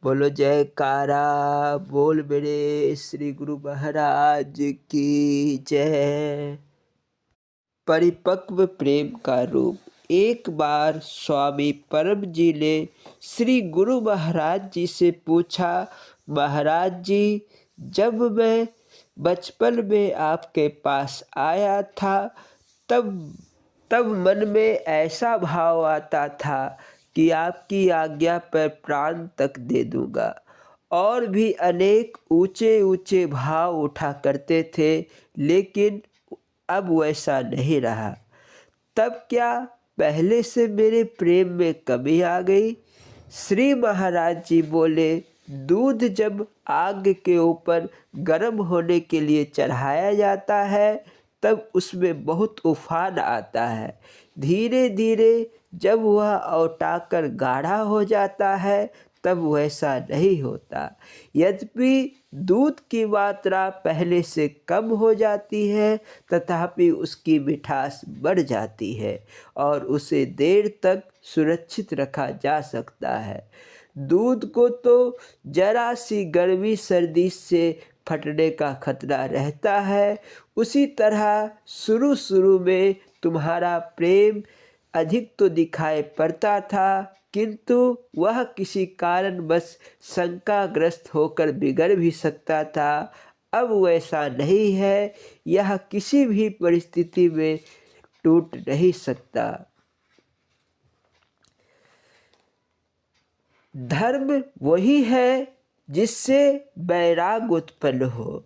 बोलो जयकारा, बोल मेरे श्री गुरु महाराज की जय। परिपक्व प्रेम का रूप। एक बार स्वामी परम जी ने श्री गुरु महाराज जी से पूछा, महाराज जी, जब मैं बचपन में आपके पास आया था तब मन में ऐसा भाव आता था कि आपकी आज्ञा पर प्राण तक दे दूंगा। और भी अनेक ऊंचे ऊंचे भाव उठा करते थे, लेकिन अब वैसा नहीं रहा। तब क्या पहले से मेरे प्रेम में कमी आ गई? श्री महाराज जी बोले, दूध जब आग के ऊपर गर्म होने के लिए चढ़ाया जाता है तब उसमें बहुत उफान आता है। धीरे धीरे जब वह औटाकर गाढ़ा हो जाता है तब वैसा नहीं होता। यद्यपि दूध की मात्रा पहले से कम हो जाती है, तथापि उसकी मिठास बढ़ जाती है और उसे देर तक सुरक्षित रखा जा सकता है। दूध को तो जरा सी गर्मी सर्दी से फटने का खतरा रहता है। उसी तरह शुरू में तुम्हारा प्रेम अधिक तो दिखाई पड़ता था, किंतु वह किसी कारणवश शंकाग्रस्त होकर बिगड़ भी सकता था। अब वैसा नहीं है, यह किसी भी परिस्थिति में टूट नहीं सकता। धर्म वही है जिससे वैराग उत्पन्न हो।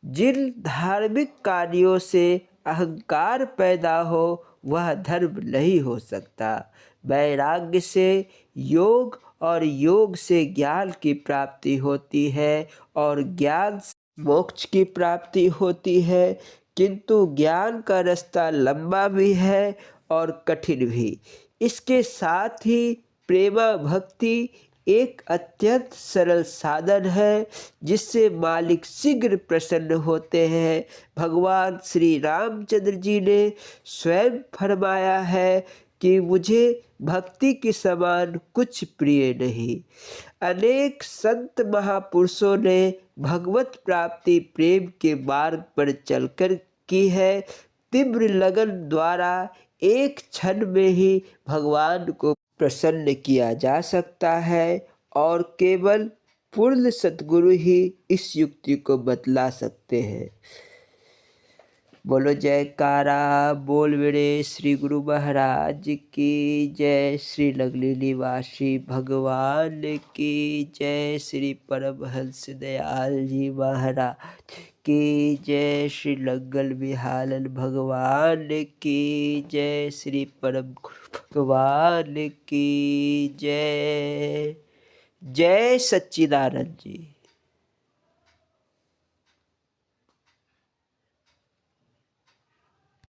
जिन धार्मिक कार्यों से अहंकार पैदा हो वह धर्म नहीं हो सकता। वैराग्य से योग और योग से ज्ञान की प्राप्ति होती है और ज्ञान से मोक्ष की प्राप्ति होती है। किंतु ज्ञान का रास्ता लंबा भी है और कठिन भी। इसके साथ ही प्रेमा भक्ति एक अत्यंत सरल साधन है जिससे मालिक शीघ्र प्रसन्न होते हैं। भगवान श्री रामचंद्र जी ने स्वयं फरमाया है कि मुझे भक्ति के समान कुछ प्रिय नहीं। अनेक संत महापुरुषों ने भगवत प्राप्ति प्रेम के मार्ग पर चलकर की है। तीव्र लगन द्वारा एक क्षण में ही भगवान को प्रसन्न किया जा सकता है और केवल पूर्ण सद्गुरु ही इस युक्ति को बतला सकते हैं। बोलो जयकारा बोल मेरे श्री गुरु महाराज की जय। श्री लगली निवासी भगवान की जय। श्री परमहंस दयाल जी महाराज की जय। श्री लग्गल बिहालन भगवान की जय। श्री परम गुरु भगवान की जय। जय सच्चिदानंद जी।